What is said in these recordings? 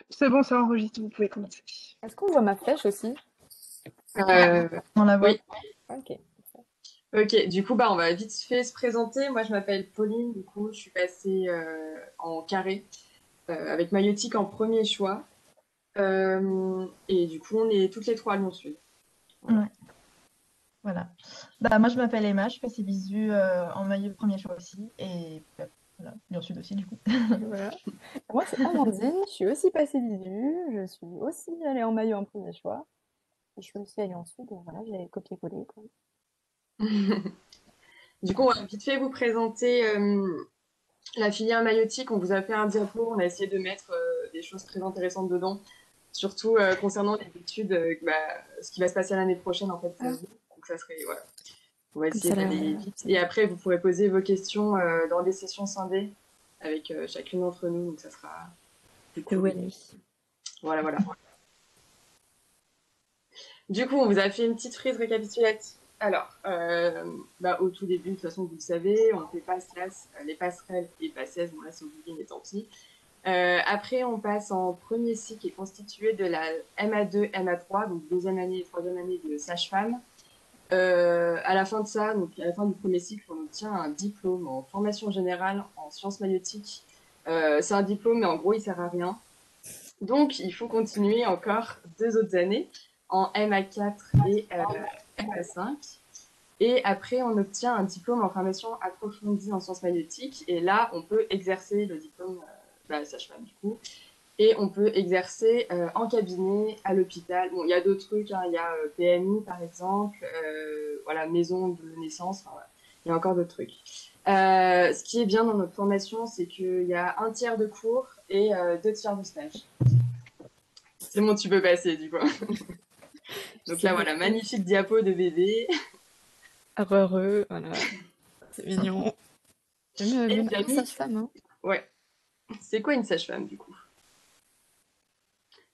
C'est bon, ça enregistre, vous pouvez commencer. Est-ce qu'on voit ma flèche aussi? Euh, On la voit. oui, Ok. ok. Du coup, bah, on va vite fait se présenter. Moi, je m'appelle Pauline. Du coup, je suis passée en carré avec maïeutique en premier choix. Et du coup, on est toutes les trois à Lyon Sud. Voilà. Ouais, voilà. Bah, moi, je m'appelle Emma, je fais ces bisous en maillot premier choix aussi. Et voilà, Lyon Sud aussi, du coup. Voilà. Moi, c'est Amandine, je suis aussi passée visu, je suis aussi allée en maillot en premier choix. Et je suis aussi allée en sud, donc voilà, j'ai copié-collé, quoi. Du coup, on va vite fait vous présenter la filière maïeutique. On vous a fait un diapo. On a essayé de mettre des choses très intéressantes dedans, surtout concernant les études, bah, ce qui va se passer l'année prochaine en fait pour Ah, vous. Donc ça serait voilà. On va comme essayer ça, là, d'aller vite. Et après, vous pourrez poser vos questions dans des sessions scindées avec chacune d'entre nous. Donc, ça sera plus le cool. Wally. Voilà, voilà. Du coup, on vous a fait une petite frise récapitulative. Alors, bah, au tout début, de toute façon, vous le savez, on fait passe classe, les passerelles et passes. Bon, là, c'est oublié, mais tant pis. Après, on passe en premier cycle qui est constitué de la MA2, MA3, donc deuxième année et troisième année de sage-femme. À la fin de ça, donc à la fin du premier cycle, on obtient un diplôme en formation générale en sciences maïeutiques. C'est un diplôme, mais en gros, il sert à rien. Donc, il faut continuer encore 2 autres années en MA4 et MA5. Et après, on obtient un diplôme en formation approfondie en sciences maïeutiques. Et là, on peut exercer le diplôme sage-femme, du coup. Et on peut exercer en cabinet, à l'hôpital. Bon, il y a d'autres trucs, hein. Il y a PMI par exemple, voilà, maison de naissance, enfin, voilà. Il y a encore d'autres trucs. Ce qui est bien dans notre formation, c'est qu'il y a un tiers de cours et 2 tiers de stage. C'est bon, tu peux passer du coup. Donc C'est là, voilà, beaucoup. magnifique diapo de bébé. Heureux, voilà, c'est mignon. Et Même Jamie, sage-femme, hein. ouais, c'est quoi une sage-femme du coup?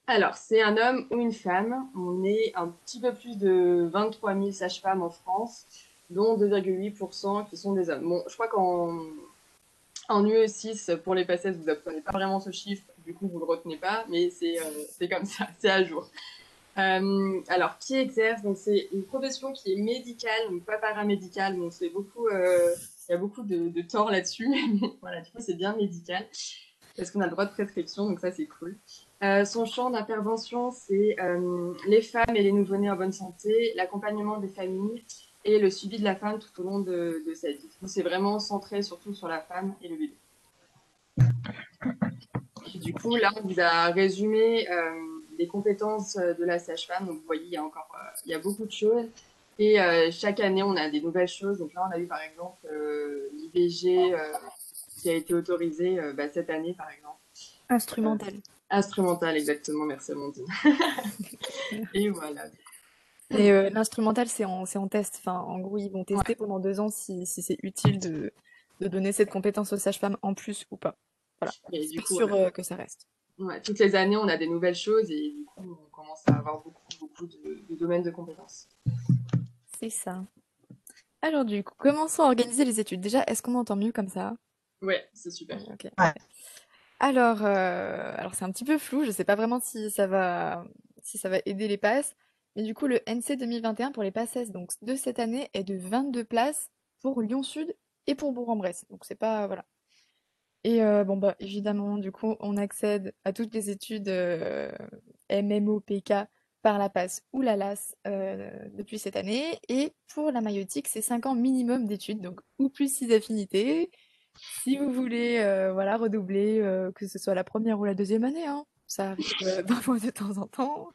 Alors, c'est un homme ou une femme. On est un petit peu plus de 23 000 sages-femmes en France, dont 2,8% qui sont des hommes. Bon, je crois qu'en UE6, pour les PACES, vous n'obtenez pas vraiment ce chiffre, du coup, vous ne le retenez pas, mais c'est comme ça, c'est à jour. Alors, qui exerce? Donc, c'est une profession qui est médicale, donc pas paramédicale. Bon, c'est beaucoup, il y a beaucoup de tort là-dessus, mais voilà, du coup, c'est bien médical parce qu'on a le droit de prescription, donc ça c'est cool. Son champ d'intervention, c'est les femmes et les nouveau-nés en bonne santé, l'accompagnement des familles et le suivi de la femme tout au long de sa vie. C'est vraiment centré surtout sur la femme et le bébé. Et du coup, là, on vous a résumé les compétences de la sage-femme. Donc, vous voyez, il y a beaucoup de choses. Et chaque année, on a des nouvelles choses. Donc là, on a eu par exemple l'IVG qui a été autorisé cette année, par exemple. Euh, Instrumentale. Instrumental, exactement, merci Amandine. Et voilà. Et l'instrumental, c'est en test. Enfin, en gros, ils vont Ouais. tester pendant 2 ans si c'est utile de donner cette compétence aux sages-femmes en plus ou pas. Voilà. Et C'est du pas coup, sûr que ça reste. ouais, toutes les années, on a des nouvelles choses et du coup, on commence à avoir beaucoup de domaines de compétences. C'est ça. Alors du coup, commençons à organiser les études. Déjà, est-ce qu'on m'entend mieux comme ça? Ouais, c'est super. Oui, ok, Ouais. parfait. Alors c'est un petit peu flou, je sais pas vraiment si ça va aider les passes, mais du coup le NC 2021 pour les passes donc de cette année est de 22 places pour Lyon Sud et pour Bourg-en-Bresse. Donc c'est pas voilà. Et bon bah évidemment du coup on accède à toutes les études MMOPK par la passe ou la LAS depuis cette année. Et pour la maïeutique, c'est 5 ans minimum d'études, donc ou plus 6 affinités. Si vous voulez voilà, redoubler, que ce soit la première ou la deuxième année, hein, ça arrive parfois de temps en temps.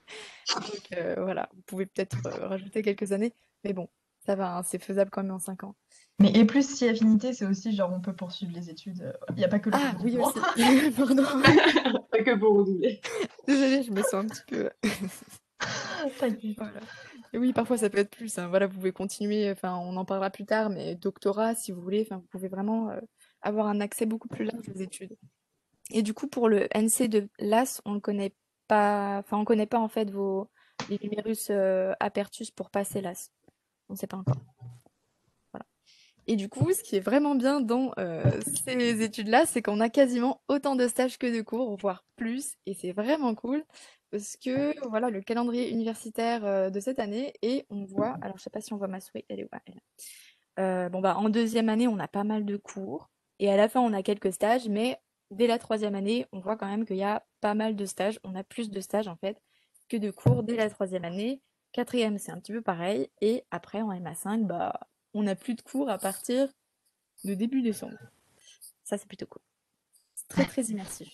Donc voilà, vous pouvez peut-être rajouter quelques années, mais bon, ça va, hein, c'est faisable quand même en 5 ans. Mais et plus si affinité, c'est aussi genre on peut poursuivre les études. Il n'y a pas que le Ah oui redoublement. aussi, pardon. Pas que pour redoubler. Désolée, je me sens un petit peu. T'inquiète. Voilà. Et oui, parfois ça peut être plus, hein. Voilà, vous pouvez continuer, enfin on en parlera plus tard, mais doctorat si vous voulez, enfin vous pouvez vraiment avoir un accès beaucoup plus large aux études. Et du coup, pour le NC de l'AS, on ne connaît pas, enfin, on connaît pas en fait les numérus apertus pour passer l'AS. On ne sait pas encore. Voilà. Et du coup, ce qui est vraiment bien dans ces études-là, c'est qu'on a quasiment autant de stages que de cours, voire plus, et c'est vraiment cool parce que voilà le calendrier universitaire de cette année et on voit, alors je sais pas si on voit ma souris, elle est où? Ah, elle est là. Bon bah en deuxième année, on a pas mal de cours et à la fin on a quelques stages, mais dès la troisième année, on voit quand même qu'il y a pas mal de stages. On a plus de stages en fait que de cours dès la troisième année. Quatrième, c'est un petit peu pareil, et après en MA5, bah on n'a plus de cours à partir de début décembre. Ça, c'est plutôt cool. C'est très, très immersif.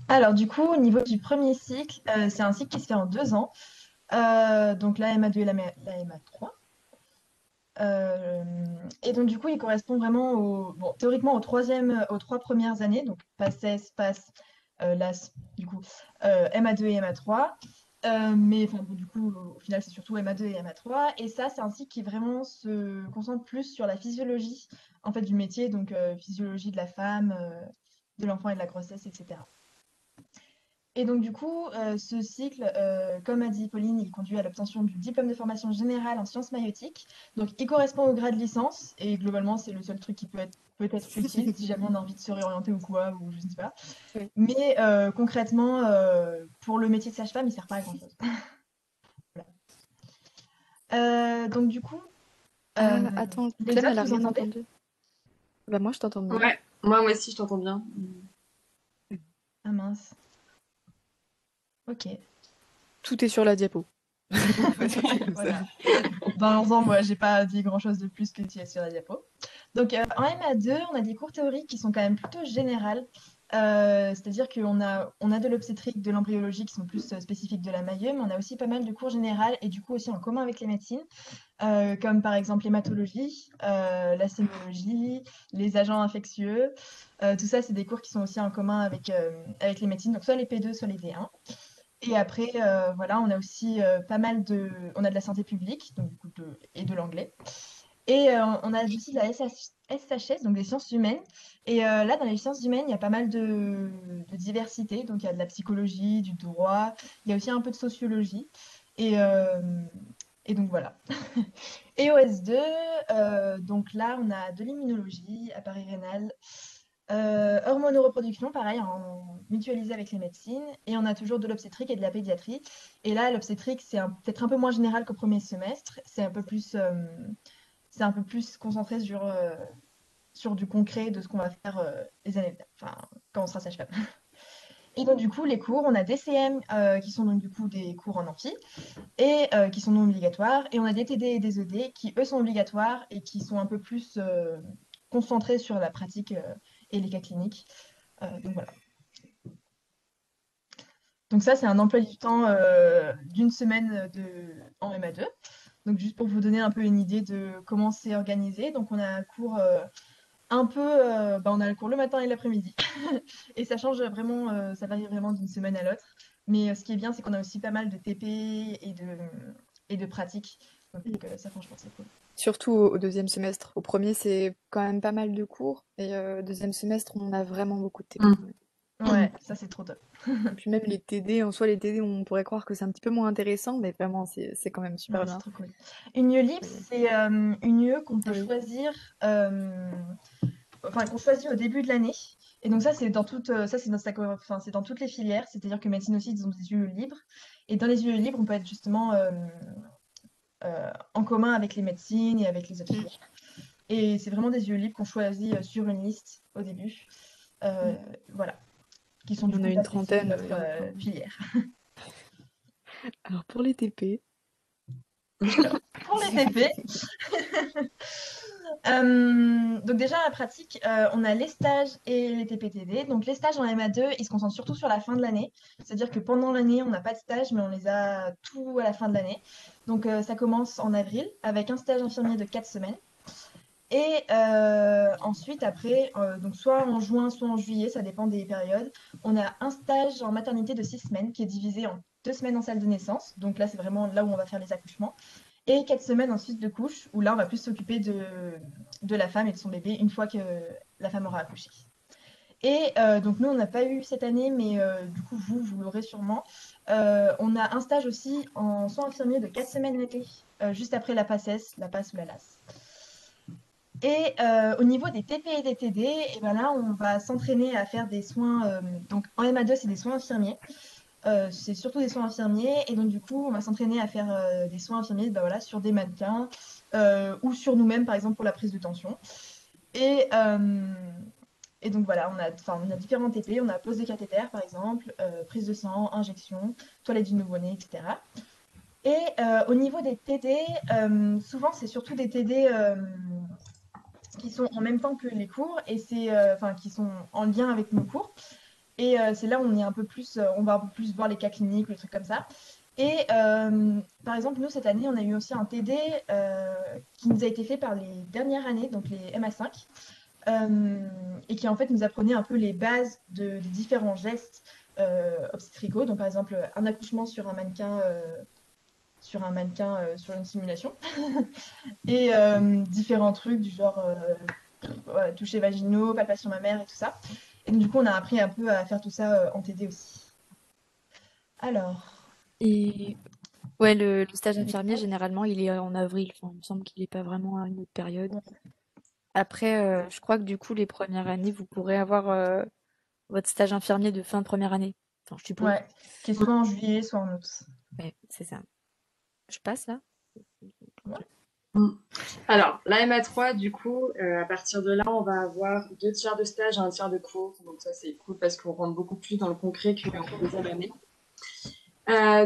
Alors, du coup, au niveau du premier cycle, c'est un cycle qui se fait en 2 ans. Donc, la MA2 et la MA3. Et donc, du coup, il correspond vraiment bon, théoriquement aux 3 premières années, donc PACES, PAS, LAS, du coup, MA2 et MA3. Mais enfin, bon, du coup, au final, c'est surtout MA2 et MA3. Et ça, c'est un cycle qui vraiment se concentre plus sur la physiologie en fait, du métier, donc physiologie de la femme, de l'enfant et de la grossesse, etc. Et donc, du coup, ce cycle, comme a dit Pauline, il conduit à l'obtention du diplôme de formation générale en sciences maïotiques. Donc, il correspond au grade licence et globalement, c'est le seul truc qui peut être utile si jamais on a envie de se réorienter ou quoi, ou je ne sais pas. Oui. Mais concrètement, pour le métier de sage-femme, il ne sert pas à grand-chose. Donc, du coup, Attends, les Clem, autres, elle a vous rien entendez? entendu. Bah moi, je t'entends bien. Ouais, moi aussi, je t'entends bien. Ah mince. Ok. Tout est sur la diapo. Voilà. Dans l'ensemble, moi, j'ai pas dit grand-chose de plus que tu as sur la diapo. Donc, en MA2, on a des cours théoriques qui sont quand même plutôt générales. C'est-à-dire qu'on a de l'obstétrique, de l'embryologie qui sont plus spécifiques de la MAIE, mais on a aussi pas mal de cours générales et du coup aussi en commun avec les médecines, comme par exemple l'hématologie, la sémiologie, les agents infectieux. Tout ça, c'est des cours qui sont aussi en commun avec les médecines, donc soit les P2, soit les D1. Et après, voilà, on a aussi pas mal de... On a de la santé publique donc, du coup, et de l'anglais. Et on a aussi de la SHS, donc des sciences humaines. Et là, dans les sciences humaines, il y a pas mal de diversité. Donc, il y a de la psychologie, du droit, il y a aussi un peu de sociologie. Et, euh, et donc, voilà. Et au S2, donc là, on a de l'immunologie, appareil rénal, hormonoreproduction, pareil, en mutualisé avec les médecines. Et on a toujours de l'obstétrique et de la pédiatrie. Et là, l'obstétrique, c'est peut-être un peu moins général qu'au premier semestre. C'est un peu plus concentré sur du concret de ce qu'on va faire les années, enfin, quand on sera sage-femme. Et donc, du coup, les cours, on a des CM qui sont donc du coup des cours en amphi et qui sont non obligatoires. Et on a des TD et des ED qui, eux, sont obligatoires et qui sont un peu plus concentrés sur la pratique et les cas cliniques. Donc, voilà. Donc, ça, c'est un emploi du temps d'une semaine en MA2. Donc, juste pour vous donner un peu une idée de comment c'est organisé. Donc, on a un cours un peu, on a le cours le matin et l'après-midi. Et ça change vraiment, ça varie vraiment d'une semaine à l'autre. Mais ce qui est bien, c'est qu'on a aussi pas mal de TP et de pratiques. Donc ça, franchement, c'est cool. Surtout au deuxième semestre. Au premier, c'est quand même pas mal de cours. Et deuxième semestre, on a vraiment beaucoup de TP quand même. Ouais, ça, c'est trop top. Et puis même les TD, en soi, les TD, on pourrait croire que c'est un petit peu moins intéressant, mais vraiment, c'est quand même super Ouais, c'est bien. trop cool. Une ULIP, Oui. c'est une UE qu'on Ah peut oui. choisir, enfin, qu'on choisit au début de l'année. Et donc ça, c'est dans enfin, c'est dans toutes les filières. C'est-à-dire que médecine aussi, ils ont des UE libres. Et dans les UE libres, on peut être justement en commun avec les médecines et avec les autres Mm. filières. Et c'est vraiment des yeux libres qu'on choisit sur une liste au début. Mm. Voilà. Qui sont Il y du en a coup une pas spécifiques trentaine, à il notre y en a plein. filière. Alors pour les TP, Pour les TP, donc déjà la pratique, on a les stages et les TPTD. Donc les stages en MA2, ils se concentrent surtout sur la fin de l'année. C'est-à-dire que pendant l'année, on n'a pas de stage, mais on les a tout à la fin de l'année. Donc ça commence en avril avec un stage infirmier de 4 semaines. Et ensuite, après, donc soit en juin, soit en juillet, ça dépend des périodes, on a un stage en maternité de 6 semaines qui est divisé en 2 semaines en salle de naissance. Donc là, c'est vraiment là où on va faire les accouchements. Et 4 semaines ensuite de couche, où là, on va plus s'occuper de la femme et de son bébé une fois que la femme aura accouché. Et donc nous, on n'a pas eu cette année, mais du coup, vous l'aurez sûrement. On a un stage aussi en soins infirmiers de 4 semaines l'été juste après la PACES, la PAS ou la LAS. Et au niveau des TP et des TD, et ben là, on va s'entraîner à faire des soins. Donc en MA2, c'est des soins infirmiers. C'est surtout des soins infirmiers. Et donc, du coup, on va s'entraîner à faire des soins infirmiers ben voilà, sur des mannequins ou sur nous-mêmes, par exemple, pour la prise de tension. Et, euh, et donc, voilà, on a différents TP. On a pose des cathéters, par exemple, prise de sang, injection, toilette du nouveau-né, etc. Et au niveau des TD, souvent, c'est surtout des TD qui sont en même temps que les cours et enfin, qui sont en lien avec nos cours. Et c'est là où on est un peu plus, on va un peu plus voir les cas cliniques, les trucs comme ça. Et par exemple, nous, cette année, on a eu aussi un TD qui nous a été fait par les dernières années, donc les MA5, et qui en fait nous apprenait un peu les bases des différents gestes obstétricaux. Donc par exemple, un accouchement sur une simulation, et différents trucs du genre ouais, toucher vaginaux, palpation mammaire et tout ça. Et donc, du coup, on a appris un peu à faire tout ça en TD aussi. Alors, Et ouais, le stage les infirmier, stages. généralement, il est en avril. Enfin, il me semble qu'il n'est pas vraiment à une autre période. Après, je crois que du coup, les premières années, vous pourrez avoir votre stage infirmier de fin de première année. Enfin, je suppose. Ouais, qui est soit en juillet, soit en août. Ouais, c'est ça. Je passe là? Ouais. Mm. Alors, la MA3, du coup, à partir de là, on va avoir 2 tiers de stage et 1 tiers de cours. Donc ça, c'est cool parce qu'on rentre beaucoup plus dans le concret qu'en deuxième année.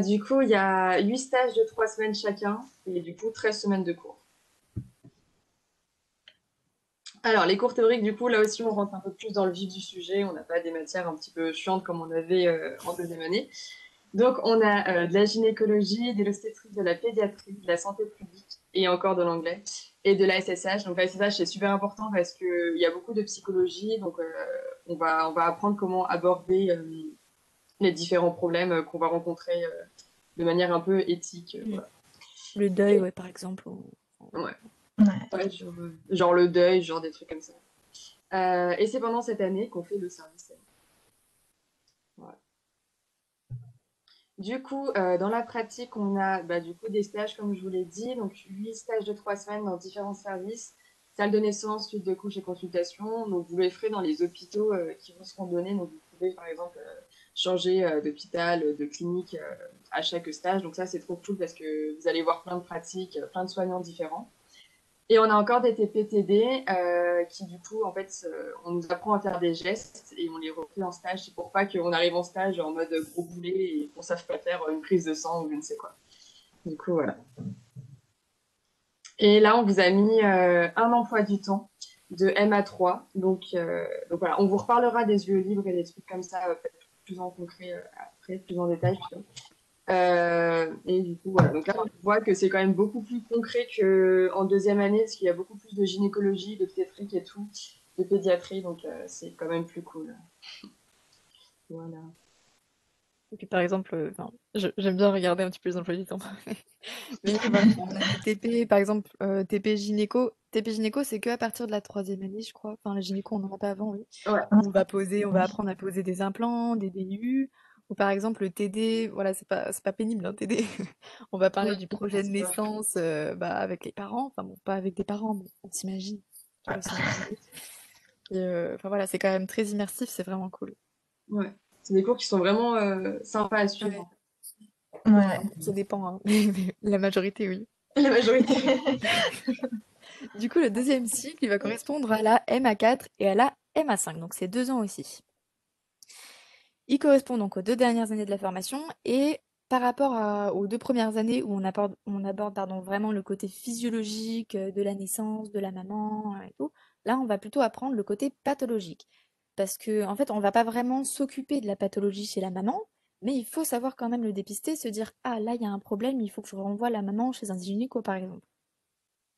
Du coup, il y a 8 stages de 3 semaines chacun et du coup, 13 semaines de cours. Alors, les cours théoriques, du coup, là aussi, on rentre un peu plus dans le vif du sujet. On n'a pas des matières un petit peu chiantes comme on avait en deuxième année. Donc, on a de la gynécologie, de l'obstétrique, de la pédiatrie, de la santé publique et encore de l'anglais et de la SSH. Donc, la SSH, c'est super important parce qu'il y a beaucoup de psychologie. Donc, on va apprendre comment aborder les différents problèmes qu'on va rencontrer de manière un peu éthique. Voilà. Le deuil, ouais, par exemple. Ouais. Ouais. Ouais, genre le deuil, genre des trucs comme ça. Et c'est pendant cette année qu'on fait le service. Voilà. Du coup, dans la pratique, on a du coup des stages, comme je vous l'ai dit, donc 8 stages de 3 semaines dans différents services, salle de naissance, suite de couches et consultations. Donc, vous les ferez dans les hôpitaux qui vous seront donnés. Donc, vous pouvez, par exemple, changer d'hôpital, de clinique à chaque stage. Donc, ça, c'est trop cool parce que vous allez voir plein de pratiques, plein de soignants différents. Et on a encore des TPTD qui, du coup, en fait, on nous apprend à faire des gestes et on les refait en stage. C'est pour pas qu'on arrive en stage en mode gros boulet et qu'on ne sache pas faire une prise de sang ou je ne sais quoi. Du coup, voilà. Et là, on vous a mis un emploi du temps de MA3. Donc voilà, on vous reparlera des yeux libres et des trucs comme ça, peut-être plus en concret après, plus en détail plutôt. Et du coup, voilà. Donc là, on voit que c'est quand même beaucoup plus concret qu'en deuxième année, parce qu'il y a beaucoup plus de gynécologie, d'obstétrique et tout, de pédiatrie, donc c'est quand même plus cool. Voilà. Et puis par exemple, enfin, j'aime bien regarder un petit peu les emplois du temps. Mais voilà, on a des TP, par exemple, TP gynéco. TP gynéco, c'est que à partir de la troisième année, je crois. Enfin, la gynéco, on n'en a pas avant, oui. Ouais. On va apprendre à poser des implants, des DU. Ou par exemple, le TD, voilà, c'est pas pénible, hein, TD. On va parler du projet de naissance avec les parents. Enfin bon, pas avec des parents, mais on s'imagine. Tu vois, s'imaginer. Et, enfin voilà, c'est quand même très immersif, c'est vraiment cool. Ouais. C'est des cours qui sont vraiment sympas à suivre. Ouais. Ouais. Ça dépend, hein. Mais la majorité, oui. La majorité. Du coup, le deuxième cycle, il va correspondre à la MA4 et à la MA5, donc c'est 2 ans aussi. Il correspond donc aux 2 dernières années de la formation et par rapport aux 2 premières années où on aborde pardon, vraiment le côté physiologique de la naissance, de la maman et tout, là on va plutôt apprendre le côté pathologique. Parce que en fait, on va pas vraiment s'occuper de la pathologie chez la maman, mais il faut savoir quand même le dépister, se dire ah là il y a un problème, il faut que je renvoie la maman chez un gynéco par exemple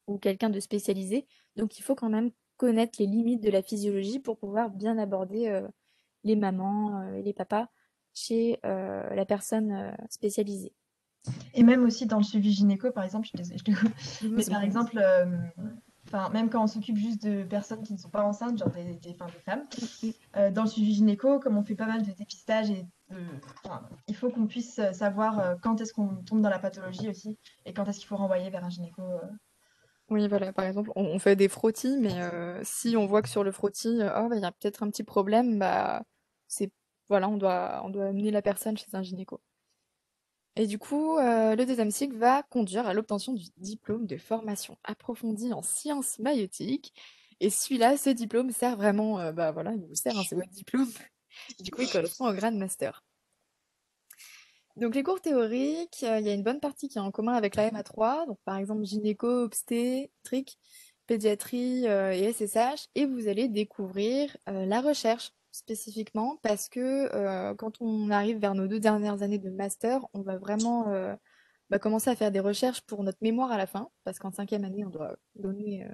ou quelqu'un de spécialisé. Donc il faut quand même connaître les limites de la physiologie pour pouvoir bien aborder les mamans et les papas chez la personne spécialisée. Et même aussi dans le suivi gynéco, par exemple, je te coupe, Non, mais c'est par bon. exemple, enfin, même quand on s'occupe juste de personnes qui ne sont pas enceintes, genre des femmes, Mm, mm. dans le suivi gynéco, comme on fait pas mal de dépistage et Il faut qu'on puisse savoir quand est-ce qu'on tombe dans la pathologie aussi et quand est-ce qu'il faut renvoyer vers un gynéco. Oui, voilà, par exemple, on fait des frottis, mais si on voit que sur le frottis, oh, bah, il y a peut-être un petit problème, bah, c'est, voilà, on doit amener la personne chez un gynéco. Et du coup, le deuxième cycle va conduire à l'obtention du diplôme de formation approfondie en sciences maïotiques. Et celui-là, ce diplôme sert vraiment, bah voilà, il vous sert, hein, c'est votre diplôme. Du coup, il correspond au grade master. Donc les cours théoriques, il y a une bonne partie qui est en commun avec la MA3, donc par exemple gynéco, obstétrique, pédiatrie et SSH, et vous allez découvrir la recherche spécifiquement parce que quand on arrive vers nos 2 dernières années de master, on va vraiment commencer à faire des recherches pour notre mémoire à la fin, parce qu'en 5e année, on doit donner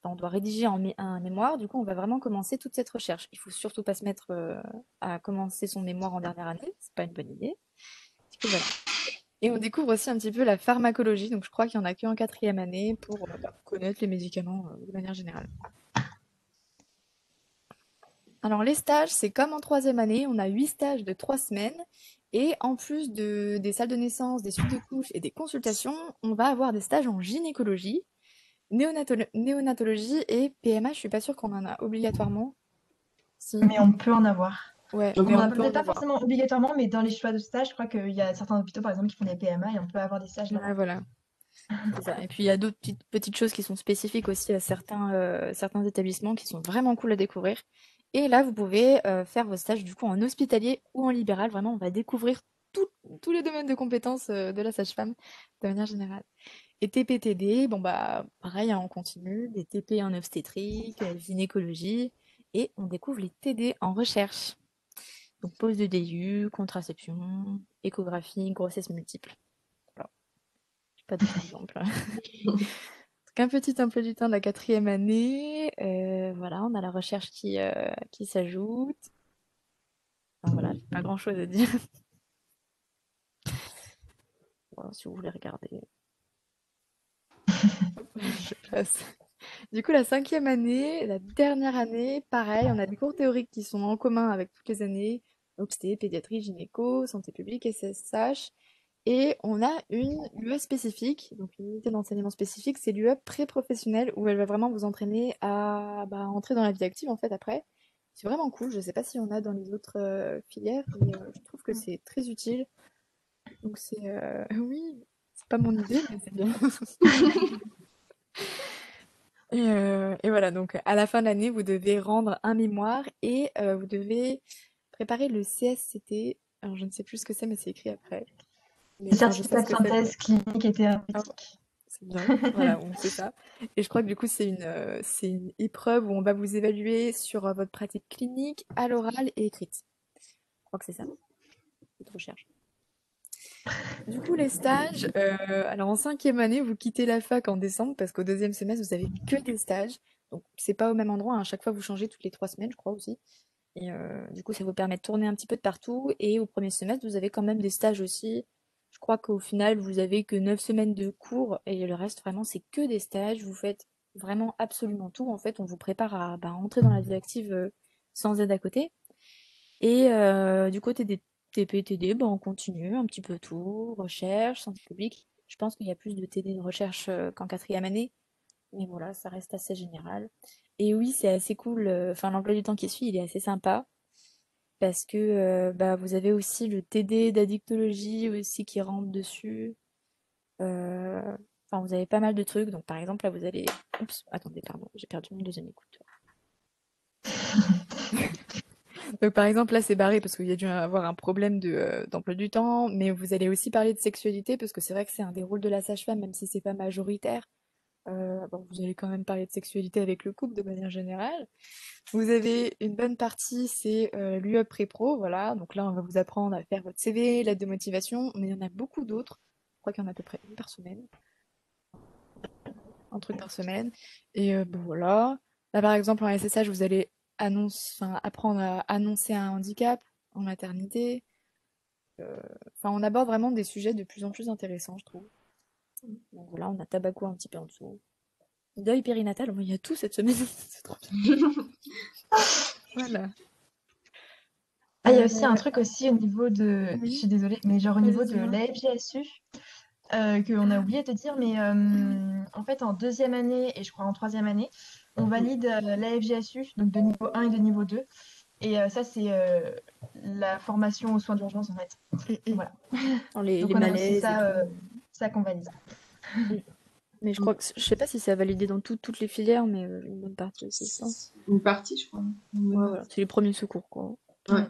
on doit rédiger un mémoire, du coup, on va vraiment commencer toute cette recherche. Il faut surtout pas se mettre à commencer son mémoire en dernière année, c'est pas une bonne idée. Du coup, voilà. Et on découvre aussi un petit peu la pharmacologie, donc je crois qu'il y en a qu'en 4e année pour connaître les médicaments de manière générale. Alors les stages, c'est comme en 3e année, on a 8 stages de 3 semaines, et en plus des salles de naissance, des suites de couches et des consultations, on va avoir des stages en gynécologie, néonatologie et PMA, je suis pas sûre qu'on en a obligatoirement. Si. Mais on peut en avoir. Ouais, Donc, mais On on n'en a peut en peut-être pas avoir. forcément obligatoirement, mais dans les choix de stage, je crois qu'il y a certains hôpitaux, par exemple, qui font des PMA et on peut avoir des stages Ouais, là-bas. voilà, c'est ça. Et puis il y a d'autres petites choses qui sont spécifiques aussi à certains établissements qui sont vraiment cool à découvrir. Et là, vous pouvez faire vos stages du coup en hospitalier ou en libéral. Vraiment, on va découvrir tous les domaines de compétences de la sage-femme de manière générale. Et TPTD, bon bah pareil, hein, on continue, des TP en obstétrique, gynécologie, et on découvre les TD en recherche. Donc pose de DU, contraception, échographie, grossesse multiple. Voilà, j'ai pas d'autres exemples. Donc un petit emploi du temps de la 4e année. Voilà, on a la recherche qui s'ajoute. Enfin, voilà, j'ai pas grand-chose à dire. Voilà, si vous voulez regarder. Je passe. Du coup, la 5e année, la dernière année, pareil, on a des cours théoriques qui sont en commun avec toutes les années, obsté, pédiatrie, gynéco, santé publique, SSH, et on a une UE spécifique, donc une unité d'enseignement spécifique, c'est l'UE pré-professionnelle, où elle va vraiment vous entraîner à entrer dans la vie active, en fait, après. C'est vraiment cool, je sais pas si on a dans les autres filières, mais je trouve que c'est très utile. Donc c'est... oui, c'est pas mon idée, mais c'est bien. Et voilà, donc à la fin de l'année, vous devez rendre un mémoire et vous devez préparer le CSCT. Alors je ne sais plus ce que c'est, mais c'est écrit après. Mais Les enfin, je sais certificats ce de que c'est, quoi. synthèse clinique et Ah, thérapeutique. c'est bien, voilà, donc c'est ça. Et je crois que du coup, c'est une épreuve où on va vous évaluer sur votre pratique clinique, à l'oral et écrite. Je crois que c'est ça, cette recherche. Du coup, les stages, alors en 5e année, vous quittez la fac en décembre parce qu'au 2e semestre, vous avez que des stages. Donc, c'est pas au même endroit, hein. À chaque fois, vous changez toutes les 3 semaines, je crois aussi. Et du coup, ça vous permet de tourner un petit peu de partout. Et au premier semestre, vous avez quand même des stages aussi. Je crois qu'au final, vous avez que 9 semaines de cours et le reste, vraiment, c'est que des stages. Vous faites vraiment absolument tout. En fait, on vous prépare à entrer dans la vie active sans aide à côté. Et du côté des TP-TD, on continue un petit peu tout, recherche, santé publique. Je pense qu'il y a plus de TD de recherche qu'en 4e année, mais voilà, ça reste assez général. Et oui, c'est assez cool. Enfin, l'emploi du temps qui suit, il est assez sympa parce que vous avez aussi le TD d'addictologie aussi qui rentre dessus. Euh, Enfin, vous avez pas mal de trucs. Donc, par exemple, là, vous allez. Oups, attendez, pardon, j'ai perdu mon deuxième écouteur. Donc, par exemple, là, c'est barré parce qu'il y a dû avoir un problème d'emploi du temps, mais vous allez aussi parler de sexualité parce que c'est vrai que c'est un des rôles de la sage-femme, même si c'est pas majoritaire. Vous allez quand même parler de sexualité avec le couple de manière générale. Vous avez une bonne partie, c'est l'UE Pré-Pro, voilà. Donc là, on va vous apprendre à faire votre CV, lettre de motivation, mais il y en a beaucoup d'autres. Je crois qu'il y en a à peu près une par semaine, un truc par semaine. Et voilà. Là, par exemple, en SSH, vous allez apprendre à annoncer un handicap en maternité. Enfin, on aborde vraiment des sujets de plus en plus intéressants, je trouve. Donc voilà, on a tabaco un petit peu en dessous. Deuil périnatal, il y a tout cette semaine. C'est trop bien. Voilà. Ah, il y a Euh, aussi un truc aussi au niveau de, je oui, suis désolée, mais genre au vas-y, niveau de dis-moi. l'AFGSU, qu'on a oublié de dire, mais en fait en deuxième année et je crois en troisième année, on valide l'AFGSU, donc de niveau 1 et de niveau 2. Et ça, c'est la formation aux soins d'urgence en fait. Mm, mm. Voilà. Dans les Donc on a aussi malaises et tout. ça qu'on valide. Mm. Mais je crois que je sais pas si c'est à valider dans toutes les filières, mais une bonne partie aussi, je pense. Une partie, je crois. Une bonne Ouais, voilà, partie. c'est les premiers secours, quoi. Ouais.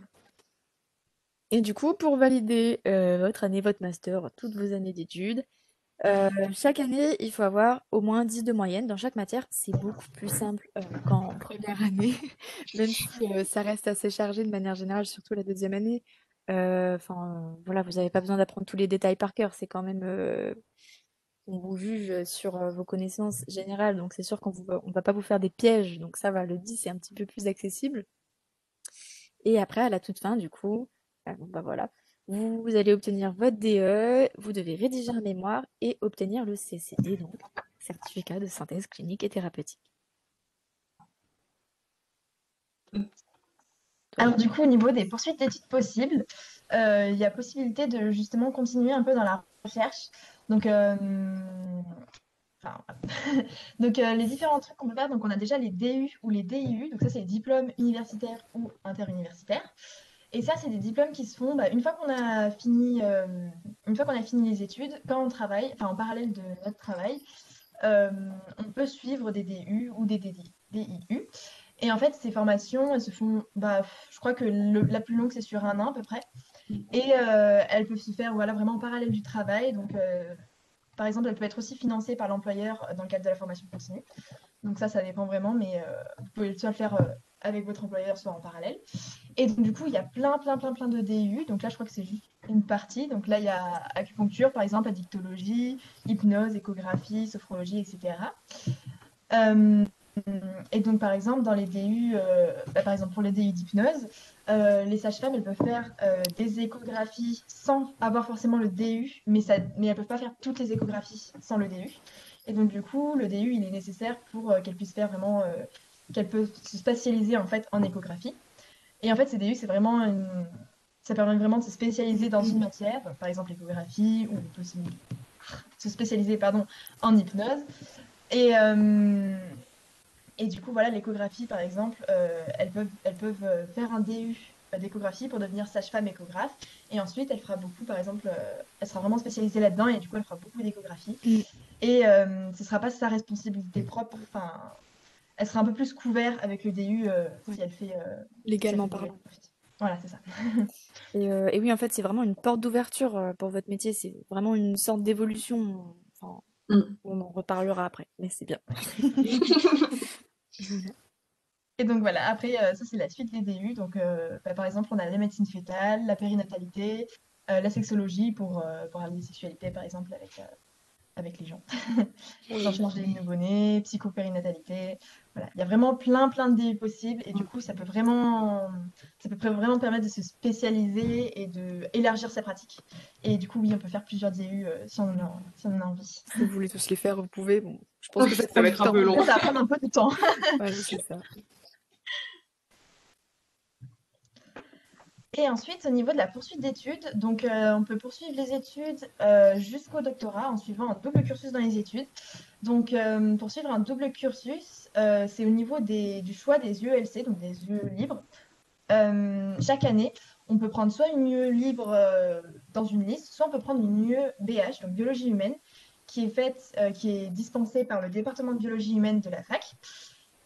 Et du coup, pour valider votre année, votre master, toutes vos années d'études, chaque année, il faut avoir au moins 10 de moyenne dans chaque matière. C'est beaucoup plus simple qu'en première année, même si ça reste assez chargé de manière générale, surtout la deuxième année. Enfin, voilà, vous n'avez pas besoin d'apprendre tous les détails par cœur. C'est quand même, on vous juge sur vos connaissances générales, donc c'est sûr on va pas vous faire des pièges. Donc ça va, le 10 c'est un petit peu plus accessible. Et après, à la toute fin, du coup, bon, bah voilà, vous allez obtenir votre DE, vous devez rédiger un mémoire et obtenir le CCT, donc certificat de synthèse clinique et thérapeutique. Voilà. Alors du coup, au niveau des poursuites d'études possibles, il y a possibilité de justement continuer un peu dans la recherche. Donc, enfin, donc les différents trucs qu'on peut faire, donc on a déjà les DU ou les DIU, donc ça c'est les diplômes universitaires ou interuniversitaires. Et ça, c'est des diplômes qui se font une fois une fois qu'on a fini les études, quand on travaille, enfin en parallèle de notre travail, euh, on peut suivre des DU ou des DIU. Et en fait, ces formations, elles se font, je crois que la plus longue, c'est sur un an à peu près. Et elles peuvent se faire voilà, vraiment en parallèle du travail. Donc, par exemple, elles peuvent être aussi financées par l'employeur dans le cadre de la formation continue. Donc ça dépend vraiment, mais vous pouvez soit le faire avec votre employeur, soit en parallèle. Et donc, du coup, il y a plein de DU. Donc là, je crois que c'est juste une partie. Donc là, il y a acupuncture, par exemple, addictologie, hypnose, échographie, sophrologie, etc. Euh, et donc, par exemple, dans les DU, par exemple, pour les DU d'hypnose, les sages-femmes, elles peuvent faire des échographies sans avoir forcément le DU, mais elles ne peuvent pas faire toutes les échographies sans le DU. Et donc, du coup, le DU, il est nécessaire pour qu'elles puissent faire vraiment, qu'elles peuvent se spécialiser en fait en échographie. Et en fait, ces DU, ça permet vraiment de se spécialiser dans une matière, par exemple l'échographie, ou on peut se spécialiser pardon, en hypnose. Et, euh, et du coup, voilà, l'échographie, par exemple, elles peuvent faire un DU d'échographie pour devenir sage-femme échographe. Et ensuite, elle fera beaucoup, par exemple, elle sera vraiment spécialisée là-dedans et du coup, elle fera beaucoup d'échographie. Mm. Et ce ne sera pas sa responsabilité propre. Enfin, elle sera un peu plus couverte avec le DU Ouais, si elle fait, si elle légalement fait de parlant. l'échographie. Voilà, c'est ça. Et oui, en fait, c'est vraiment une porte d'ouverture pour votre métier. C'est vraiment une sorte d'évolution. Enfin, Mm. on en reparlera après, mais c'est bien. Voilà. Et donc voilà, après, ça c'est la suite des DU. Donc par exemple, on a la médecine fétale, la périnatalité, la sexologie pour parler des sexualités, par exemple, avec les gens. Prise en Oui. charge des nouveau-nés, psychopérinatalité. Voilà, il y a vraiment plein de DU possibles et du coup, ça peut vraiment permettre de se spécialiser et de élargir sa pratique. Et du coup, oui, on peut faire plusieurs DU si on en a envie. Si vous voulez tous les faire, vous pouvez. Bon, je pense que ça Ça prend va du être un temps. peu long. Ça va prendre un peu de temps. Voilà, c'est ça. Et ensuite, au niveau de la poursuite d'études, donc on peut poursuivre les études jusqu'au doctorat en suivant un double cursus dans les études. Donc, pour suivre un double cursus, c'est au niveau du choix des UELC, donc des UE libres. Chaque année, on peut prendre soit une UE libre dans une liste, soit on peut prendre une UE BH, donc biologie humaine, qui est dispensée par le département de biologie humaine de la fac.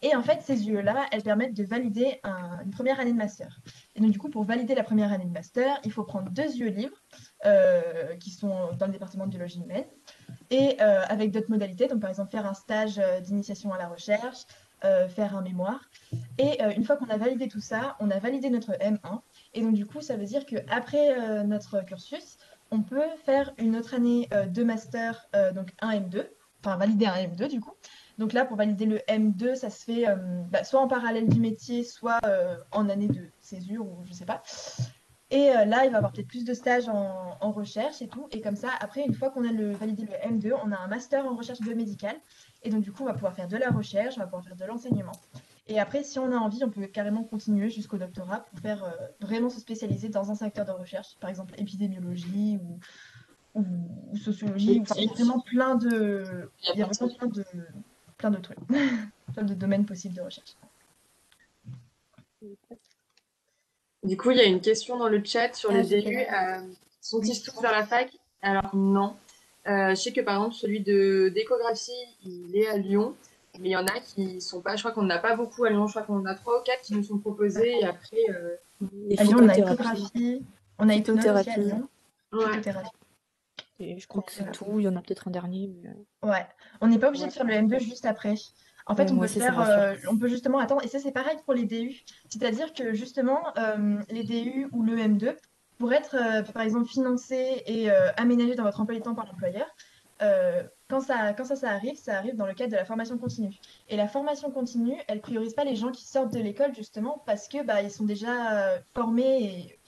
Et en fait, ces UE-là, elles permettent de valider une première année de master. Et donc, du coup, pour valider la première année de master, il faut prendre 2 UE libres qui sont dans le département de biologie humaine et avec d'autres modalités. Donc, par exemple, faire un stage d'initiation à la recherche, faire un mémoire. Et une fois qu'on a validé tout ça, on a validé notre M1. Et donc, du coup, ça veut dire qu'après notre cursus, on peut faire une autre année de master, donc un M2, enfin valider un M2 du coup. Donc là, pour valider le M2, ça se fait soit en parallèle du métier, soit en année de césure ou je sais pas. Et là, il va y avoir peut-être plus de stages en recherche et tout. Et comme ça, après, une fois qu'on a validé le M2, on a un master en recherche biomédicale. Et donc, du coup, on va pouvoir faire de la recherche, on va pouvoir faire de l'enseignement. Et après, si on a envie, on peut carrément continuer jusqu'au doctorat pour faire vraiment se spécialiser dans un secteur de recherche, par exemple épidémiologie ou sociologie. Enfin, il y a Éthique, vraiment plein de, il y a il y a plein de vraiment trucs. plein de trucs, plein de domaines possibles de recherche. Du coup, il y a une question dans le chat sur Ah, les je sais. DU. Sont-ils Oui. tous vers la fac? Alors non. Je sais que par exemple, celui de d'échographie, il est à Lyon. Mais il y en a qui sont pas, je crois qu'on n'en a pas beaucoup à Lyon, je crois qu'on en a 3 ou 4 qui nous sont proposés et après, Les À Lyon, on a phytothérapie. échographie, on a hypnose aussi à Phytothérapie. Lyon, ouais, phytothérapie. Et je crois Mais, que c'est tout. Il y en a peut-être un dernier. ouais, on n'est pas obligé de Ouais. faire le M2 juste après. En fait, Ouais, on moi peut aussi, ça me faire, rassure. on peut justement attendre, et ça c'est pareil pour les DU. C'est-à-dire que justement, les DU ou le M2, pour être par exemple financé et aménagé dans votre emploi du temps par l'employeur, ça arrive dans le cadre de la formation continue. Et la formation continue, elle priorise pas les gens qui sortent de l'école justement parce que bah, ils sont déjà formés et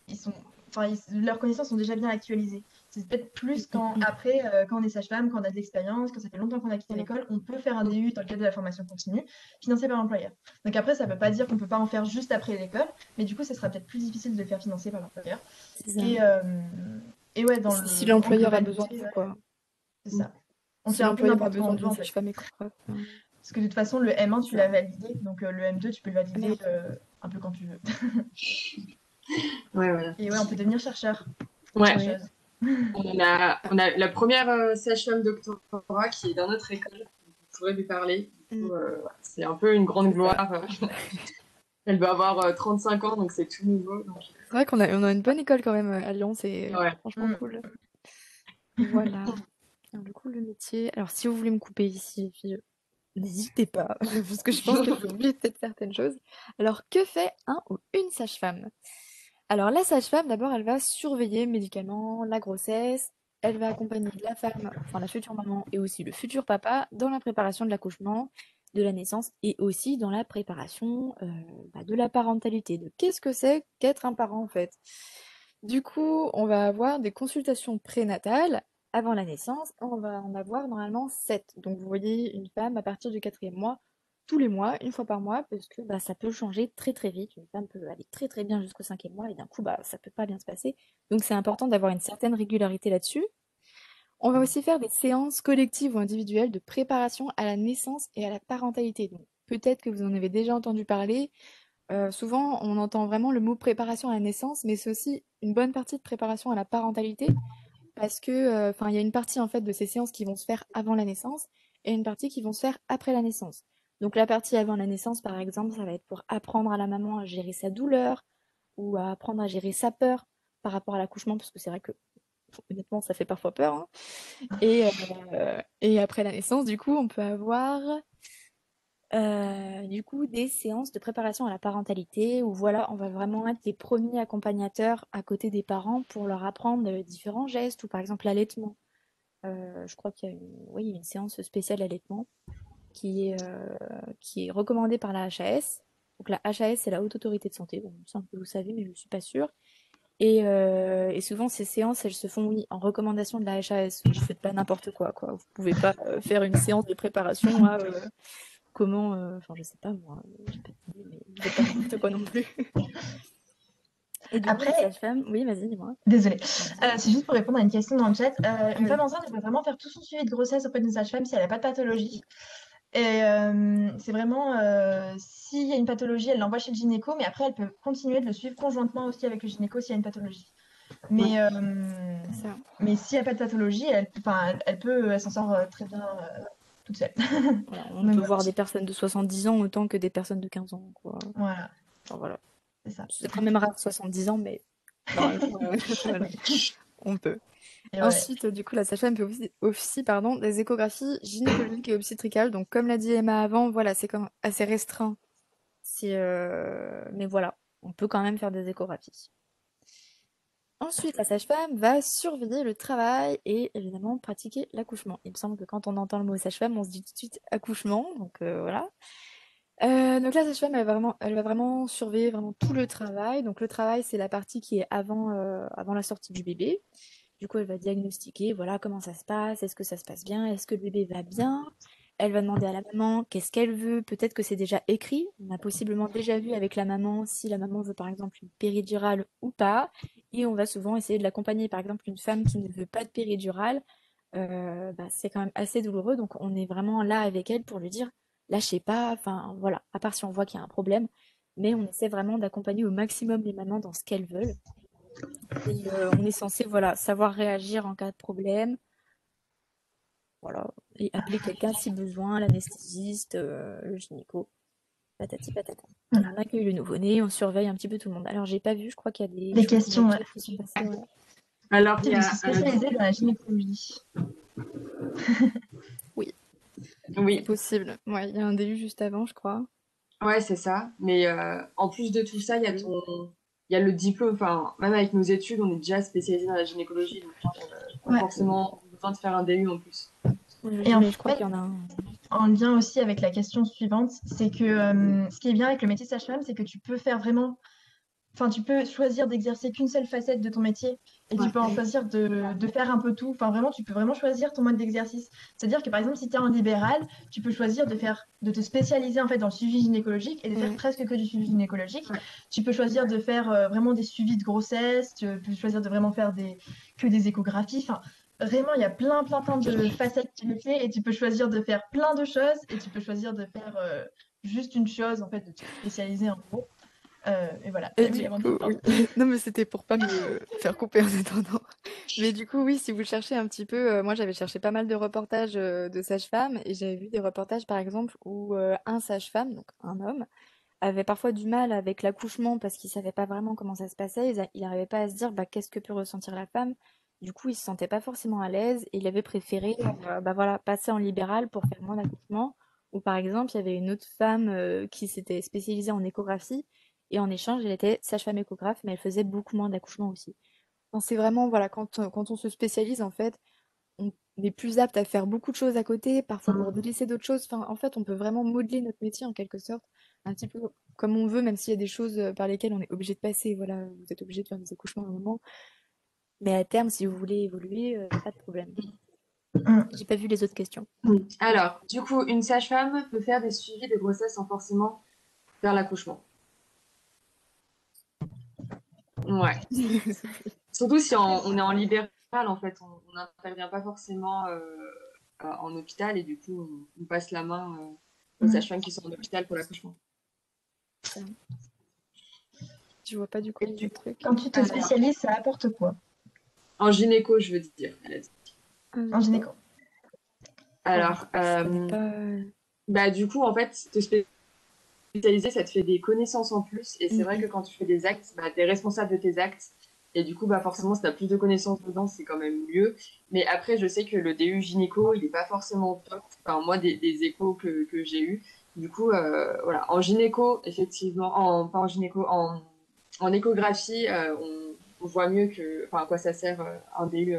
ils sont, enfin, leurs connaissances sont déjà bien actualisées. C'est peut-être plus quand, après, quand on est sage-femme, quand on a de l'expérience, quand ça fait longtemps qu'on a quitté Ouais. l'école, on peut faire un DU dans le cadre de la formation continue, financé par l'employeur. Donc après, ça ne veut pas dire qu'on ne peut pas en faire juste après l'école, mais du coup, ça sera peut-être plus difficile de le faire financer par l'employeur. C'est ça. Et, euh, et ouais, Si en l'employeur a besoin de globalité, vous, ouais, quoi. c'est ça. On Si fait un peu l'employeur a n'importe quoi besoin on veut d'une en fait. sage-femme échographie. Parce que de toute façon, le M1, tu Ça. l'as validé, donc le M2, tu peux le Ah, valider merde. un peu quand tu veux. ouais, voilà. Et ouais, on peut devenir chercheur, Ouais, Ouais. chercheuse. on a la première sage-femme doctorat qui est dans notre école. Vous pourrez lui parler. Du Mm. coup, c'est un peu une grande C'est ça. gloire. Elle doit avoir 35 ans, donc c'est tout nouveau. Donc, C'est vrai qu'on a une bonne école quand même à Lyon. C'est ouais. franchement Mm. cool. Voilà. Alors, du coup, le métier. Alors, si vous voulez me couper ici, les filles, n'hésitez pas. Parce que je pense que j'ai oublié peut-être certaines choses. Alors, que fait un ou une sage-femme? Alors, la sage-femme, d'abord, elle va surveiller médicalement la grossesse. Elle va accompagner la femme, enfin la future maman et aussi le futur papa dans la préparation de l'accouchement, de la naissance et aussi dans la préparation de la parentalité. De qu'est-ce que c'est qu'être un parent en fait? Du coup, on va avoir des consultations prénatales avant la naissance. On va en avoir normalement 7. Donc, vous voyez une femme à partir du quatrième mois tous les mois, une fois par mois, parce que bah, ça peut changer très très vite. Une femme peut aller très très bien jusqu'au cinquième mois et d'un coup, bah, ça peut pas bien se passer. Donc c'est important d'avoir une certaine régularité là-dessus. On va aussi faire des séances collectives ou individuelles de préparation à la naissance et à la parentalité. Donc peut-être que vous en avez déjà entendu parler. Souvent, on entend vraiment le mot préparation à la naissance, mais c'est aussi une bonne partie de préparation à la parentalité, parce que, enfin, il y a une partie en fait de ces séances qui vont se faire avant la naissance et une partie qui vont se faire après la naissance. Donc la partie avant la naissance, par exemple, ça va être pour apprendre à la maman à gérer sa douleur ou à apprendre à gérer sa peur par rapport à l'accouchement, parce que c'est vrai que honnêtement, ça fait parfois peur, hein. Et après la naissance, du coup, on peut avoir du coup des séances de préparation à la parentalité où voilà, on va vraiment être les premiers accompagnateurs à côté des parents pour leur apprendre différents gestes ou par exemple l'allaitement. Je crois qu'il y a oui, il y a une séance spéciale allaitement qui est recommandée par la HAS. Donc la HAS, c'est la Haute Autorité de Santé. Bon, ça, vous savez, mais je ne suis pas sûre. Et souvent, ces séances, elles se font, oui, en recommandation de la HAS. Vous faites pas n'importe quoi, quoi. Vous pouvez pas faire une séance de préparation à comment... Enfin, je sais pas, moi, j'ai pas d'idée, mais vous faites pas n'importe quoi non plus. Et du coup, les Après, sages-femmes... Oui, vas-y, dis-moi. désolée. Vas-y. C'est juste pour répondre à une question dans le chat. Une Oui. femme enceinte, elle peut vraiment faire tout son suivi de grossesse auprès d'une sage-femme si elle n'a pas de pathologie. Et c'est vraiment, s'il y a une pathologie, elle l'envoie chez le gynéco, mais après, elle peut continuer de le suivre conjointement aussi avec le gynéco s'il y a une pathologie. Ouais. Mais, C'est ça. mais s'il n'y a pas de pathologie, elle s'en sort très bien toute seule. Voilà, on Donc peut voilà. voir des personnes de 70 ans autant que des personnes de 15 ans, quoi. Voilà, Enfin, voilà. c'est ça. C'est quand même rare 70 ans, mais normalement, voilà, on peut. Et ouais. Ensuite, du coup, la sage-femme peut officier, pardon, des échographies gynécologiques et obstétricales. Donc, comme l'a dit Emma avant, voilà, c'est quand même assez restreint. Mais voilà, on peut quand même faire des échographies. Ensuite, la sage-femme va surveiller le travail et évidemment pratiquer l'accouchement. Il me semble que quand on entend le mot sage-femme, on se dit tout de suite accouchement. Donc voilà. Donc la sage-femme, elle va vraiment surveiller vraiment tout le travail. Donc le travail, c'est la partie qui est avant la sortie du bébé. Du coup, elle va diagnostiquer, voilà, comment ça se passe, est-ce que ça se passe bien, est-ce que le bébé va bien, elle va demander à la maman qu'est-ce qu'elle veut. Peut-être que c'est déjà écrit. On a possiblement déjà vu avec la maman si la maman veut par exemple une péridurale ou pas. Et on va souvent essayer de l'accompagner. Par exemple, une femme qui ne veut pas de péridurale, bah, c'est quand même assez douloureux. Donc on est vraiment là avec elle pour lui dire lâchez pas. Enfin voilà, à part si on voit qu'il y a un problème. Mais on essaie vraiment d'accompagner au maximum les mamans dans ce qu'elles veulent. Et on est censé voilà, savoir réagir en cas de problème. Voilà. Et appeler quelqu'un si besoin, l'anesthésiste, le gynéco, patati patata. Et on accueille le nouveau-né, on surveille un petit peu tout le monde. Alors j'ai pas vu, je crois qu'il y a des Des choses questions, ouais. qui sont passées. Ouais. Alors, il y Je me a... suis spécialisée dans la gynécologie. Oui, c'est Oui, possible. Ouais, il y a un DU juste avant, je crois. ouais, c'est ça. Mais en plus de tout ça, il y a il y a le diplôme. Enfin, même avec nos études, on est déjà spécialisé dans la gynécologie, donc pas Ouais. forcément besoin de faire un DU en plus. Et en Mais je crois fait, qu'il y en a un. en lien aussi avec la question suivante, c'est que ce qui est bien avec le métier de sage-femme, c'est que tu peux faire vraiment, enfin, tu peux choisir d'exercer qu'une seule facette de ton métier et tu Ouais. peux en choisir de faire un peu tout. Enfin, vraiment, tu peux vraiment choisir ton mode d'exercice. C'est-à-dire que par exemple, si tu es en libéral, tu peux choisir de te spécialiser en fait dans le suivi gynécologique et de faire Mm. presque que du suivi gynécologique. Ouais. Tu peux choisir de faire vraiment des suivis de grossesse, tu peux choisir de vraiment faire que des échographies. Enfin, vraiment, il y a plein de facettes du métier et tu peux choisir de faire plein de choses et tu peux choisir de faire juste une chose, en fait, de te spécialiser en gros. Et voilà, Et c'est du vraiment coup, différent. oui. Non, mais c'était pour pas me faire couper en attendant. Mais du coup, oui, si vous cherchez un petit peu, moi j'avais cherché pas mal de reportages de sages-femmes et j'avais vu des reportages par exemple où un sage-femme, donc un homme, avait parfois du mal avec l'accouchement parce qu'il savait pas vraiment comment ça se passait. Il n'arrivait pas à se dire bah, qu'est-ce que peut ressentir la femme. Du coup, il se sentait pas forcément à l'aise et il avait préféré bah, voilà, passer en libéral pour faire moins d'accouchement. Ou par exemple, il y avait une autre femme qui s'était spécialisée en échographie et en échange, elle était sage-femme échographe, mais elle faisait beaucoup moins d'accouchements aussi. Enfin, c'est vraiment, voilà, quand on se spécialise, en fait, on est plus apte à faire beaucoup de choses à côté, parfois pour délaisser d'autres choses. Enfin, en fait, on peut vraiment modeler notre métier en quelque sorte, un petit peu comme on veut, même s'il y a des choses par lesquelles on est obligé de passer. Voilà, vous êtes obligé de faire des accouchements à un moment. Mais à terme, si vous voulez évoluer, il n'y a pas de problème. J'ai pas vu les autres questions. Alors, du coup, une sage-femme peut faire des suivis de grossesse sans forcément faire l'accouchement. Ouais. Surtout si on est en libéral, en fait, on n'intervient pas forcément en hôpital et du coup, on passe la main aux sages-femmes qui sont en hôpital pour l'accouchement. Ça. Je vois pas du coup le truc. Quand tu te Alors, spécialises, ça apporte quoi en gynéco, je veux dire. Elle a dit. en gynéco? Alors, Je connais pas. bah, du coup, en fait, te spécialiser, ça te fait des connaissances en plus. Et c'est vrai que Mhm. quand tu fais des actes, bah, tu es responsable de tes actes. Et du coup, bah, forcément, si tu as plus de connaissances dedans, c'est quand même mieux. Mais après, je sais que le DU gynéco, il n'est pas forcément top. Enfin, moi, des échos que j'ai eus. Du coup, voilà. En gynéco, effectivement, pas en gynéco, en échographie, on voit mieux enfin, à quoi ça sert un DU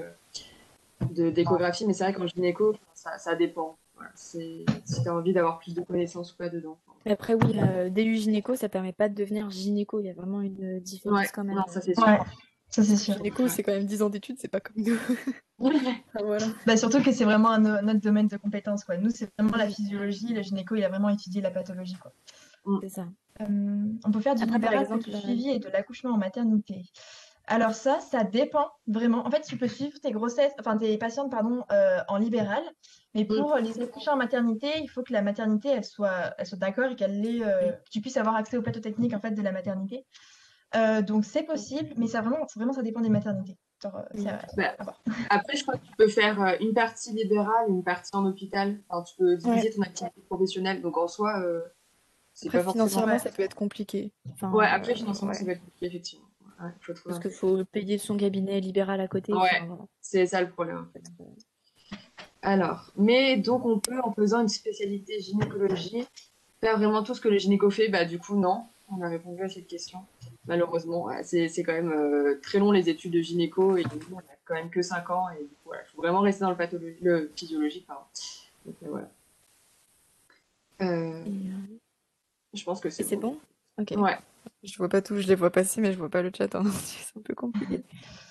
d'échographie. Mais c'est vrai qu'en gynéco, ça dépend. Voilà, si tu as envie d'avoir plus de connaissances ou pas dedans. Mais après, oui, DU gynéco, ça permet pas de devenir gynéco. Il y a vraiment une Ouais, différence quand même. non, ça c'est sûr. Ouais, ça c'est Parce que sûr. gynéco, c'est quand même 10 ans d'études, c'est pas comme nous. Ah, voilà. Bah, surtout que c'est vraiment notre domaine de compétence, quoi. Nous, c'est vraiment la Mm, physiologie. Le gynéco, il a vraiment étudié la pathologie, quoi. c'est ça. On peut faire du Après, par libéral pour exemple, du suivi et de l'accouchement en maternité. Alors ça dépend vraiment. En fait, tu peux suivre tes grossesses, enfin tes patientes, pardon, en libéral. Mais pour les accoucher en maternité, il faut que la maternité, elle soit d'accord et que tu puisses avoir accès au plateau technique en fait de la maternité. Donc c'est possible, mais vraiment, ça dépend des maternités. Genre, c'est mm. Bah, à voir. après, je crois que tu peux faire une partie libérale et une partie en hôpital. Enfin, tu peux Ouais. diviser ton activité professionnelle. Donc en soi, c'est Après, pas forcément. financièrement, ça peut être compliqué. Ouais, Enfin, après, financièrement, ça ouais. va être compliqué, effectivement. Ouais, faut trouver Parce un qu'il truc. faut payer son cabinet libéral à côté. Enfin, Ouais, voilà. c'est ça le problème, en fait. Alors, mais donc on peut, en faisant une spécialité gynécologie, faire vraiment tout ce que le gynéco fait. Bah, du coup, non. On a répondu à cette question. Malheureusement, ouais, c'est quand même très long les études de gynéco et nous, on a quand même que 5 ans et du coup, voilà, faut vraiment rester dans le physiologique, pardon. Donc, voilà. Euh, je pense que Et c'est c'est bon. bon? Ok. Ouais. Je vois pas tout, je les vois passer, mais je vois pas le chat en entier, c'est un peu compliqué.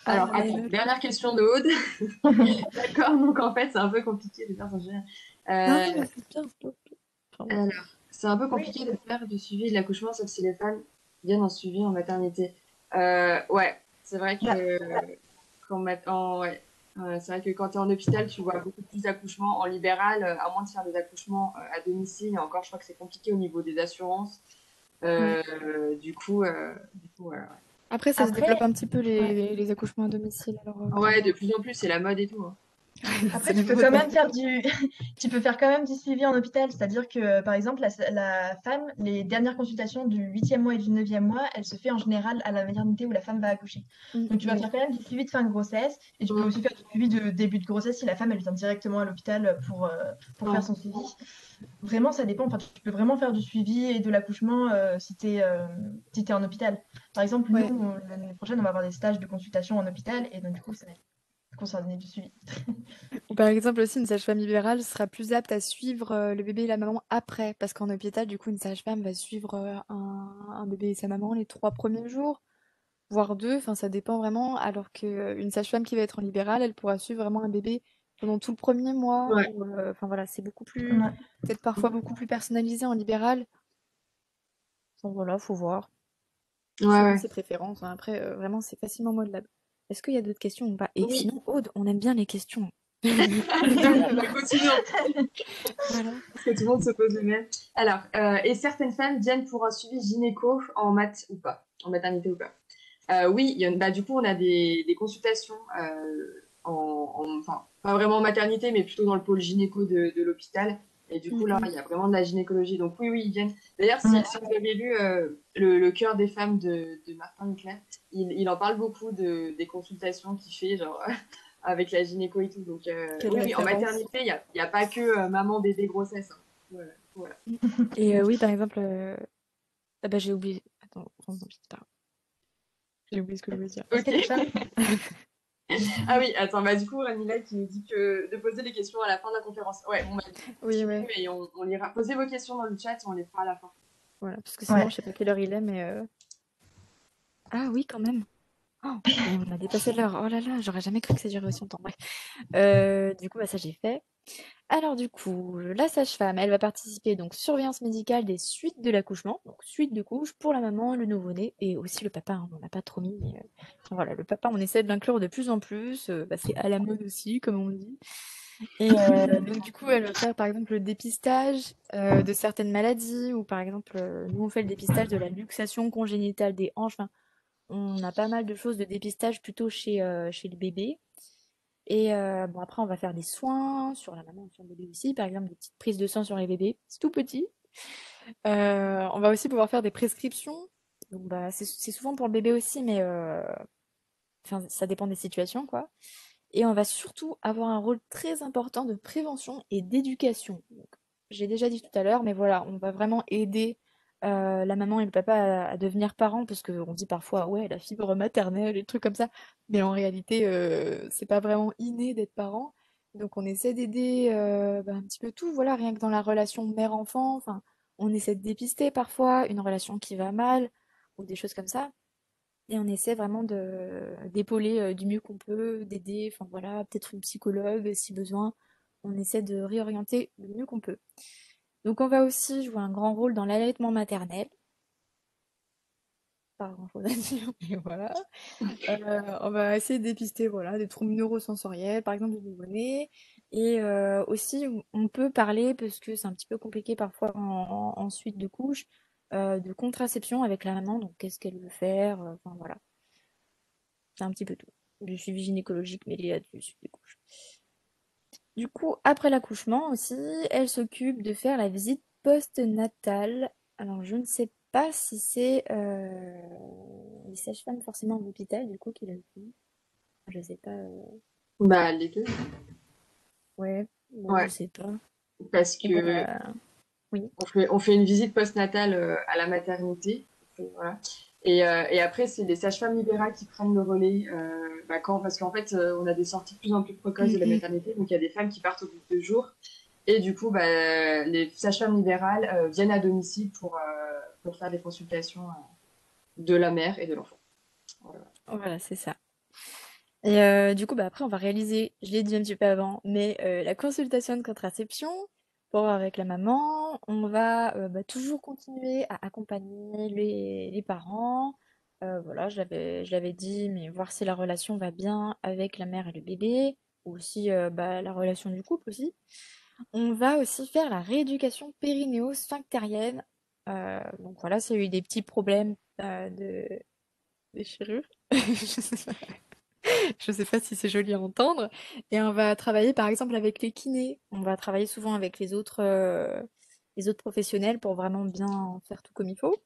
Ah, il Alors, y en a attends, une autre. dernière question de Aude. D'accord, donc en fait, c'est un peu compliqué de faire son générique. Non, Euh, non, mais c'est bien. Enfin, bon. alors, c'est un peu Oui. compliqué de faire du suivi de l'accouchement, sauf si les femmes viennent en suivi en maternité. Ouais, c'est vrai Bah, que ouais. C'est vrai que quand tu es en hôpital, tu vois beaucoup plus d'accouchements. En libéral, à moins de faire des accouchements à domicile, et encore, je crois que c'est compliqué au niveau des assurances. Ouais. Ouais, ouais. Après, ça se développe après, un petit peu ouais. les accouchements à domicile, alors Ouais, de plus en plus, c'est la mode et tout, hein. c'est Après, la tu peux mode. quand même faire du, tu peux faire quand même du suivi en hôpital. C'est-à-dire que, par exemple, la femme, les dernières consultations du huitième mois et du neuvième mois, elle se fait en général à la maternité où la femme va accoucher. Donc, tu vas Oui. faire quand même du suivi de fin de grossesse et tu peux Mm. aussi faire du suivi de début de grossesse si la femme, elle vient directement à l'hôpital pour faire Ouais. son suivi. Vraiment, ça dépend. Enfin, tu peux vraiment faire du suivi et de l'accouchement si t'es en hôpital. Par exemple, nous, Ouais. l'année prochaine, on va avoir des stages de consultation en hôpital et donc, du coup, ça va être concerné du suivi. Ou par exemple aussi, une sage-femme libérale sera plus apte à suivre le bébé et la maman après, parce qu'en hôpital, du coup, une sage-femme va suivre un bébé et sa maman les 3 premiers jours, voire 2, enfin ça dépend vraiment, alors qu'une sage-femme qui va être en libéral, elle pourra suivre vraiment un bébé pendant tout le premier mois, Ouais. ou enfin voilà, c'est beaucoup plus, Ouais. peut-être parfois beaucoup plus personnalisé en libéral. Enfin voilà, faut voir, Ouais, selon ouais. ses préférences, hein. Après, vraiment, c'est facilement modelable. Est-ce qu'il y a d'autres questions ou pas? Et Oui. sinon, Aude, on aime bien les questions. Bah, continuons, Voilà. parce que tout le monde se pose le même. Alors, et certaines femmes viennent pour un suivi gynéco en mat ou pas, en maternité ou pas. Oui, bah, du coup, on a des consultations enfin, pas vraiment en maternité, mais plutôt dans le pôle gynéco de l'hôpital. Et du coup, là, Mm, il y a vraiment de la gynécologie. Donc oui, oui, ils viennent. D'ailleurs, Ouais. si vous avez lu le cœur des femmes de Martin Leclerc, il en parle beaucoup des consultations qu'il fait, genre avec la gynéco et tout. Donc quelle oui, oui, en référence. maternité, il y a pas que maman, bébé, grossesse, hein. Voilà, voilà. Mm. Et oui, par exemple, ah bah j'ai oublié. Attends, tant pis, c'est pas grave. J'ai oublié ce que je voulais dire. Est-ce qu'il y a des Ok. femmes? Ah oui, attends, bah du coup, Ranila qui nous dit que de poser les questions à la fin de la conférence. Ouais, bon, bah, Oui, continue, ouais. mais on lira. Posez vos questions dans le chat et on les fera à la fin. Voilà, parce que sinon, Ouais. je sais pas quelle heure il est, mais ah oui, quand même. Oh, mais on a dépassé l'heure. Oh là là, j'aurais jamais cru que ça durait aussi longtemps. Bref. Du coup, bah, ça j'ai fait. Alors du coup, la sage-femme, elle va participer donc surveillance médicale des suites de l'accouchement, donc suite de couche pour la maman, le nouveau-né et aussi le papa, hein, on n'a pas trop mis, mais enfin, voilà, le papa, on essaie de l'inclure de plus en plus, bah, c'est à la mode aussi, comme on dit. Et donc du coup, elle va faire par exemple le dépistage de certaines maladies, ou par exemple, nous on fait le dépistage de la luxation congénitale des hanches, enfin, on a pas mal de choses de dépistage plutôt chez le bébé. Et bon, après, on va faire des soins sur la maman et sur le bébé aussi, par exemple des petites prises de sang sur les bébés, c'est tout petit. On va aussi pouvoir faire des prescriptions. Donc, bah, c'est souvent pour le bébé aussi, mais enfin, ça dépend des situations, quoi. Et on va surtout avoir un rôle très important de prévention et d'éducation. Donc, j'ai déjà dit tout à l'heure, mais voilà, on va vraiment aider la maman et le papa à devenir parents, parce qu'on dit parfois, ouais, la fibre maternelle et des trucs comme ça, mais en réalité, c'est pas vraiment inné d'être parent. Donc on essaie d'aider bah, un petit peu tout, voilà, rien que dans la relation mère-enfant, enfin, on essaie de dépister parfois une relation qui va mal, ou des choses comme ça. Et on essaie vraiment de d'épauler du mieux qu'on peut, d'aider, enfin voilà, peut-être une psychologue si besoin. On essaie de réorienter le mieux qu'on peut. Donc on va aussi jouer un grand rôle dans l'allaitement maternel. Pas grand-chose à dire, mais voilà. On va essayer de dépister voilà, des troubles neurosensoriels, par exemple du nouveau-né. Et aussi, on peut parler, parce que c'est un petit peu compliqué parfois en suite de couche, de contraception avec la maman. Donc qu'est-ce qu'elle veut faire, enfin voilà. C'est un petit peu tout. Du suivi gynécologique mêlé à du suivi des couches. Du coup, après l'accouchement aussi, elle s'occupe de faire la visite post-natale. Alors, je ne sais pas si c'est les sages-femmes forcément en hôpital, du coup, qui le font. Je sais pas. Bah, les deux. Ouais, bon, je Ouais, sais pas. parce Et bon, que oui. on fait une visite postnatale à la maternité. Voilà. Et après, c'est les sages-femmes libérales qui prennent le relais. Bah, parce qu'en fait, on a des sorties de plus en plus précoces Mm, de la mm. maternité. Donc, il y a des femmes qui partent au bout de 2 jours. Et du coup, bah, les sages-femmes libérales viennent à domicile pour faire des consultations de la mère et de l'enfant. Voilà. Voilà, c'est ça. Et du coup, bah, après, on va réaliser, je l'ai dit un petit peu avant, mais la consultation de contraception pour voir avec la maman. On va bah, toujours continuer à accompagner les parents. Voilà, je l'avais dit, mais voir si la relation va bien avec la mère et le bébé, ou aussi bah, la relation du couple aussi. On va aussi faire la rééducation périnéo-sphinctérienne. Donc voilà, s'il y a eu des petits problèmes de déchirure. Je sais pas si c'est joli à entendre. Et on va travailler par exemple avec les kinés. On va travailler souvent avec les autres professionnels pour vraiment bien faire tout comme il faut.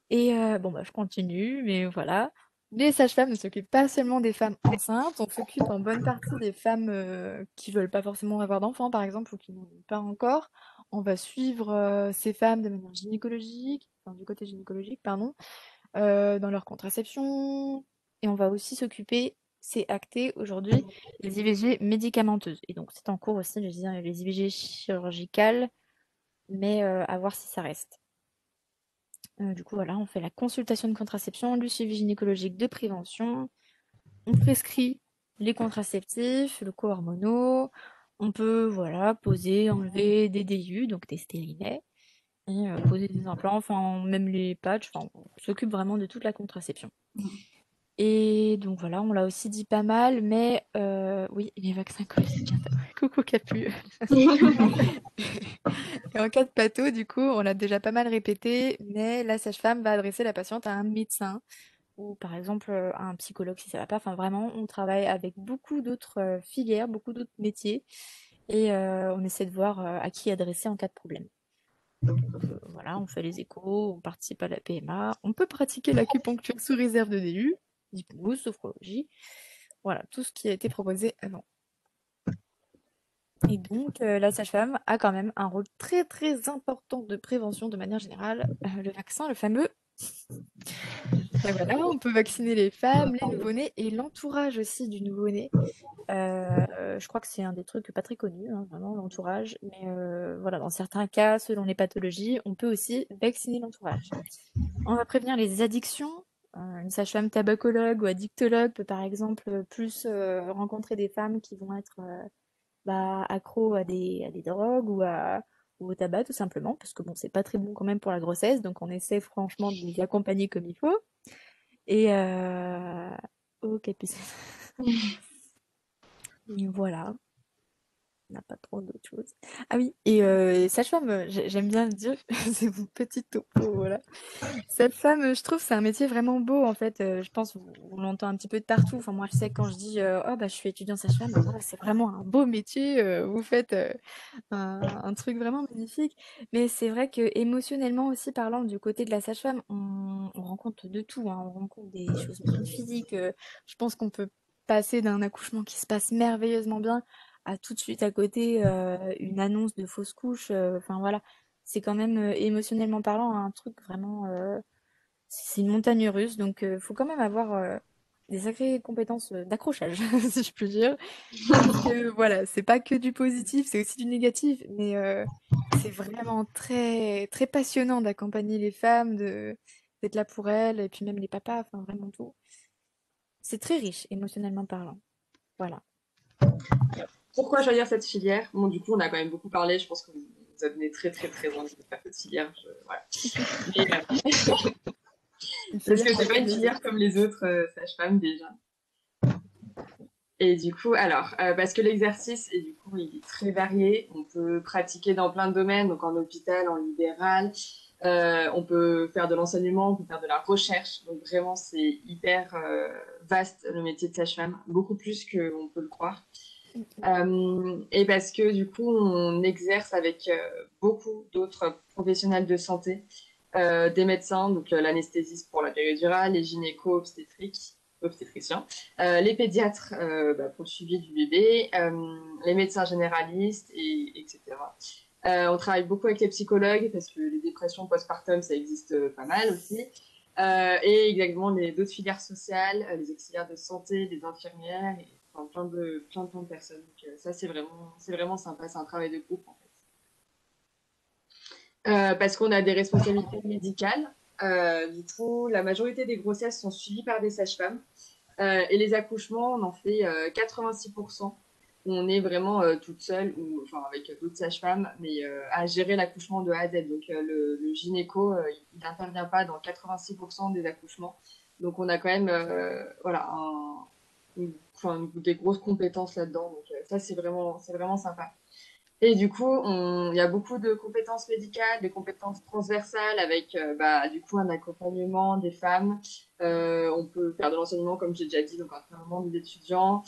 Et bon, bah, je continue, mais voilà. Les sages-femmes ne s'occupent pas seulement des femmes enceintes, on s'occupe en bonne partie des femmes qui veulent pas forcément avoir d'enfants, par exemple, ou qui n'en ont pas encore. On va suivre ces femmes de manière gynécologique, enfin, du côté gynécologique, pardon, dans leur contraception. Et on va aussi s'occuper, c'est acté aujourd'hui, les IVG médicamenteuses. Et donc c'est en cours aussi les IVG chirurgicales, mais à voir si ça reste. Du coup, voilà, on fait la consultation de contraception, le suivi gynécologique de prévention, on prescrit les contraceptifs, le co-hormonaux, on peut, voilà, poser, enlever des DIU, donc des stérilets, et poser des implants, enfin, même les patchs, enfin, on s'occupe vraiment de toute la contraception. Et donc voilà, on l'a aussi dit pas mal, mais oui, les vaccins Covid bientôt. Coucou Capu. Et en cas de patho, du coup, on l'a déjà pas mal répété, mais la sage-femme va adresser la patiente à un médecin ou par exemple à un psychologue si ça va pas. Enfin vraiment, on travaille avec beaucoup d'autres filières, beaucoup d'autres métiers et on essaie de voir à qui adresser en cas de problème. Donc voilà, on fait les échos, on participe à la PMA, on peut pratiquer l'acupuncture sous réserve de DU, hypnose, sophrologie, voilà, tout ce qui a été proposé avant. Et donc, la sage-femme a quand même un rôle très très important de prévention de manière générale. Le vaccin, le fameux. Et voilà, on peut vacciner les femmes, les nouveau-nés et l'entourage aussi du nouveau-né. Je crois que c'est un des trucs pas très connus, hein, vraiment, l'entourage. Mais voilà, dans certains cas, selon les pathologies, on peut aussi vacciner l'entourage. On va prévenir les addictions. Une sage-femme tabacologue ou addictologue peut par exemple plus rencontrer des femmes qui vont être bah, accro à des drogues ou au tabac tout simplement, parce que bon, c'est pas très bon quand même pour la grossesse, donc on essaie franchement de les accompagner comme il faut. Et ok, puis et voilà, on n'a pas trop d'autres choses. Ah oui, et sage-femme, j'aime bien le dire, c'est mon petit topo, voilà. Sage-femme, je trouve c'est un métier vraiment beau en fait. Je pense on l'entend un petit peu de partout. Enfin moi je sais que quand je dis oh bah je suis étudiante sage-femme, bah, voilà, c'est vraiment un beau métier. Vous faites un truc vraiment magnifique. Mais c'est vrai que émotionnellement aussi parlant du côté de la sage-femme, on rencontre de tout, hein. On rencontre des choses magnifiques. Je pense qu'on peut passer d'un accouchement qui se passe merveilleusement bien à tout de suite à côté une annonce de fausse couche. Enfin voilà, c'est quand même émotionnellement parlant un truc vraiment. C'est une montagne russe, donc faut quand même avoir des sacrées compétences d'accrochage, si je puis dire. Parce que voilà, c'est pas que du positif, c'est aussi du négatif, mais c'est vraiment très très passionnant d'accompagner les femmes, d'être là pour elles, et puis même les papas, enfin vraiment tout. C'est très riche émotionnellement parlant. Voilà. Pourquoi choisir cette filière? Bon, du coup, on a quand même beaucoup parlé. Je pense que vous avez donné très, très, très envie de faire cette filière. Voilà. Mais, Une parce filière que c'est pour pas tous une les filière autres. comme les autres sages-femmes déjà. Et du coup, alors, parce que l'exercice, et du coup, il est très varié. On peut pratiquer dans plein de domaines, donc en hôpital, en libéral. On peut faire de l'enseignement, on peut faire de la recherche. Donc vraiment, c'est hyper vaste le métier de sage-femme, beaucoup plus qu'on peut le croire. Et parce que du coup, on exerce avec beaucoup d'autres professionnels de santé, des médecins, donc l'anesthésiste pour la péridurale, les obstétriciens, les pédiatres bah, pour le suivi du bébé, les médecins généralistes, etc. On travaille beaucoup avec les psychologues parce que les dépressions postpartum, ça existe pas mal aussi. Et également les d'autres filières sociales, les auxiliaires de santé, les infirmières, et, enfin, plein de personnes. Donc, ça, c'est vraiment sympa. C'est un travail de groupe en fait. Parce qu'on a des responsabilités médicales. Du coup, la majorité des grossesses sont suivies par des sages-femmes. Et les accouchements, on en fait 86%. On est vraiment toute seule, ou enfin avec d'autres sages-femmes, mais à gérer l'accouchement de A à Z. Donc le gynéco, il n'intervient pas dans 86% des accouchements. Donc on a quand même voilà, des grosses compétences là-dedans. Donc ça, c'est vraiment sympa. Et du coup, il y a beaucoup de compétences médicales, des compétences transversales avec du coup un accompagnement des femmes. On peut faire de l'enseignement, comme j'ai déjà dit, donc encadrement des étudiants.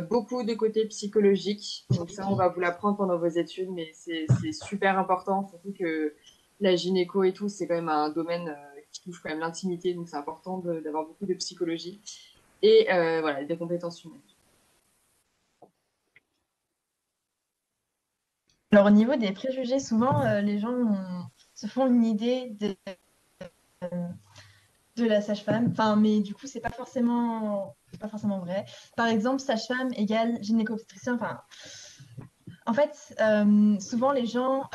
Beaucoup de côté psychologique. Donc ça, on va vous l'apprendre pendant vos études, mais c'est super important, surtout que la gynéco et tout, c'est quand même un domaine qui touche quand même l'intimité, donc c'est important d'avoir beaucoup de psychologie. Et voilà, des compétences humaines. Alors, au niveau des préjugés, souvent, les gens se font une idée de la sage-femme. Enfin, mais du coup, c'est pas forcément vrai. Par exemple, sage-femme égale gynéco-obstétricien. Enfin, en fait, souvent les gens,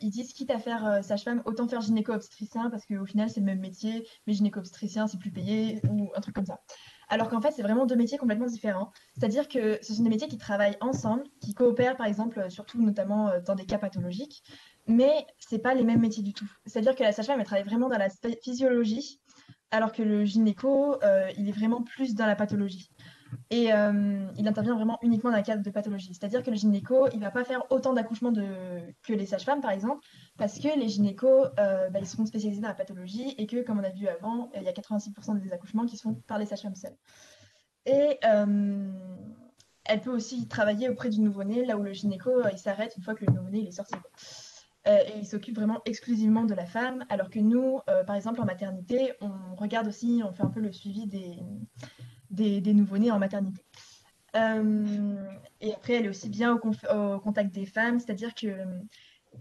ils disent quitte à faire sage-femme, autant faire gynéco-obstétricien parce qu'au final, c'est le même métier, mais gynéco-obstétricien, c'est plus payé ou un truc comme ça. Alors qu'en fait, c'est vraiment deux métiers complètement différents. C'est-à-dire que ce sont des métiers qui travaillent ensemble, qui coopèrent, par exemple, surtout notamment dans des cas pathologiques, mais c'est pas les mêmes métiers du tout. C'est-à-dire que la sage-femme, elle travaille vraiment dans la physiologie, alors que le gynéco, il est vraiment plus dans la pathologie. Et il intervient vraiment uniquement dans le cadre de pathologie. C'est-à-dire que le gynéco, il ne va pas faire autant d'accouchements que les sages-femmes, par exemple, parce que les gynécos, ils seront spécialisés dans la pathologie et que, comme on a vu avant, il y a 86% des accouchements qui sont par les sages-femmes seules. Et elle peut aussi travailler auprès du nouveau-né, là où le gynéco, il s'arrête une fois que le nouveau-né il est sorti. Et il s'occupe vraiment exclusivement de la femme, alors que nous, par exemple, en maternité, on regarde aussi, on fait un peu le suivi des nouveau-nés en maternité. Et après, elle est aussi bien au contact des femmes, c'est-à-dire qu'elle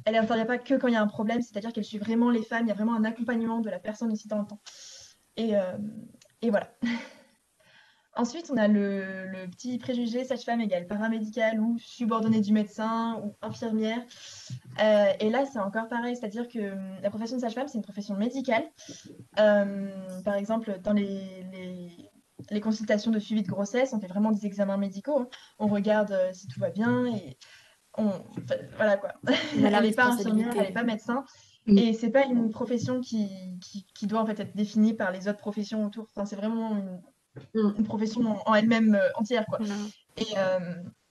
n'intervient pas que quand il y a un problème, c'est-à-dire qu'elle suit vraiment les femmes, il y a vraiment un accompagnement de la personne aussi dans le temps. Et, euh, et voilà. Ensuite, on a le petit préjugé sage-femme égale paramédicale ou subordonnée du médecin ou infirmière. Et là, c'est encore pareil, c'est-à-dire que la profession de sage-femme, c'est une profession médicale. Par exemple, dans les consultations de suivi de grossesse, on fait vraiment des examens médicaux, hein. On regarde si tout va bien et enfin, voilà quoi. On a la Elle n'est pas infirmière, elle n'est responsabilité. pas médecin. Mm. Et c'est pas une profession qui doit en fait être définie par les autres professions autour. Enfin, c'est vraiment Mm. une profession en elle-même entière, quoi. Voilà. Et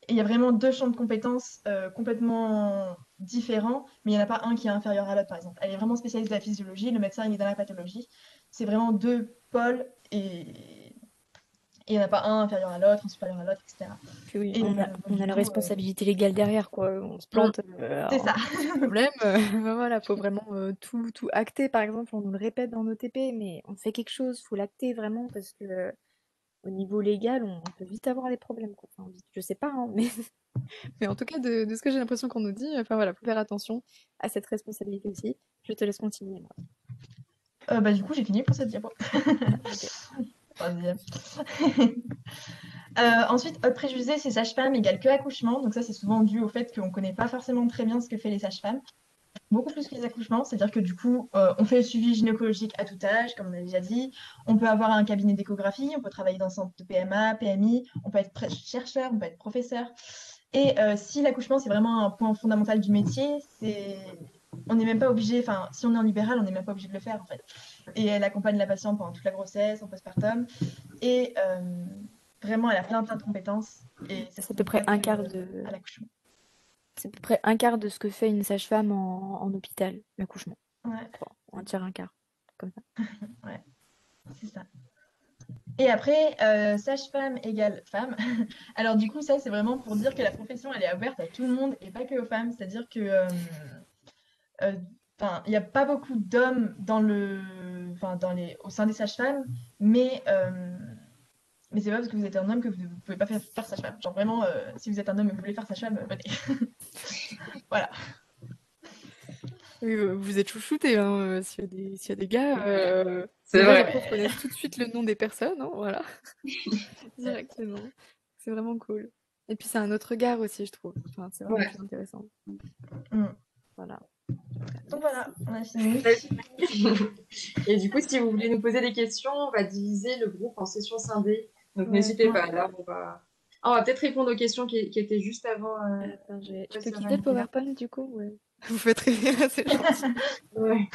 il y a vraiment deux champs de compétences complètement différents, mais il n'y en a pas un qui est inférieur à l'autre, par exemple. Elle est vraiment spécialiste de la physiologie, le médecin, il est dans la pathologie. C'est vraiment deux pôles et il n'y en a pas un inférieur à l'autre, un supérieur à l'autre, etc. Puis oui, Et on a la responsabilité légale derrière, quoi. On se Mm. plante, c'est ça. problème. Voilà, faut vraiment tout acter. Par exemple, on nous le répète dans nos TP, mais on fait quelque chose, faut l'acter vraiment parce que au niveau légal, on peut vite avoir des problèmes, quoi. Enfin, je sais pas, hein, mais, mais en tout cas, de ce que j'ai l'impression qu'on nous dit, enfin voilà, faut faire attention à cette responsabilité aussi. Je te laisse continuer, moi. Du coup, j'ai fini pour cette diapo. Ok. Troisième. Ensuite, autre préjugé, c'est sage-femme égale que accouchement. Donc ça, c'est souvent dû au fait qu'on ne connaît pas forcément très bien ce que fait les sages-femmes. Beaucoup plus que les accouchements, c'est-à-dire que du coup, on fait le suivi gynécologique à tout âge, comme on a déjà dit. On peut avoir un cabinet d'échographie, on peut travailler dans un centre de PMA, PMI, on peut être chercheur, on peut être professeur. Et si l'accouchement, c'est vraiment un point fondamental du métier, on n'est même pas obligé, enfin, si on est en libéral, on n'est même pas obligé de le faire, en fait. Et elle accompagne la patiente pendant toute la grossesse, en postpartum. Et vraiment, elle a plein de compétences. Et ça C'est à se peu limite près pas un que quart de, à l'accouchement. c'est à peu près un quart de ce que fait une sage-femme en hôpital, l'accouchement. Ouais, Bon, un tiers, un quart, comme ça. ouais, c'est ça. Et après, sage-femme égale femme. Alors du coup, ça, c'est vraiment pour dire que la profession, elle est ouverte à tout le monde et pas que aux femmes. C'est-à-dire que, euh, il n'y a pas beaucoup d'hommes au sein des sages-femmes, mais c'est pas parce que vous êtes un homme que vous ne pouvez pas faire sage-femme. Genre vraiment, si vous êtes un homme et que vous voulez faire sage-femme, venez. Voilà. Oui, vous êtes chouchoutés, hein, s'il y a des gars, C'est les vrai. profs connaissent tout de suite le nom des personnes, hein, voilà, directement. C'est vraiment cool. Et puis c'est un autre regard aussi, je trouve. Enfin, c'est vraiment Ouais. plus intéressant. Mm. Voilà. Donc Merci. voilà, on a fini. Et du coup, si vous voulez nous poser des questions, on va diviser le groupe en sessions scindées. Donc Ouais. n'hésitez pas, là on va peut-être répondre aux questions qui étaient juste avant. Attends, je peux sur quitter le Anguilla. PowerPoint du coup? Ouais. Vous faites rire, c'est gentil. Ouais.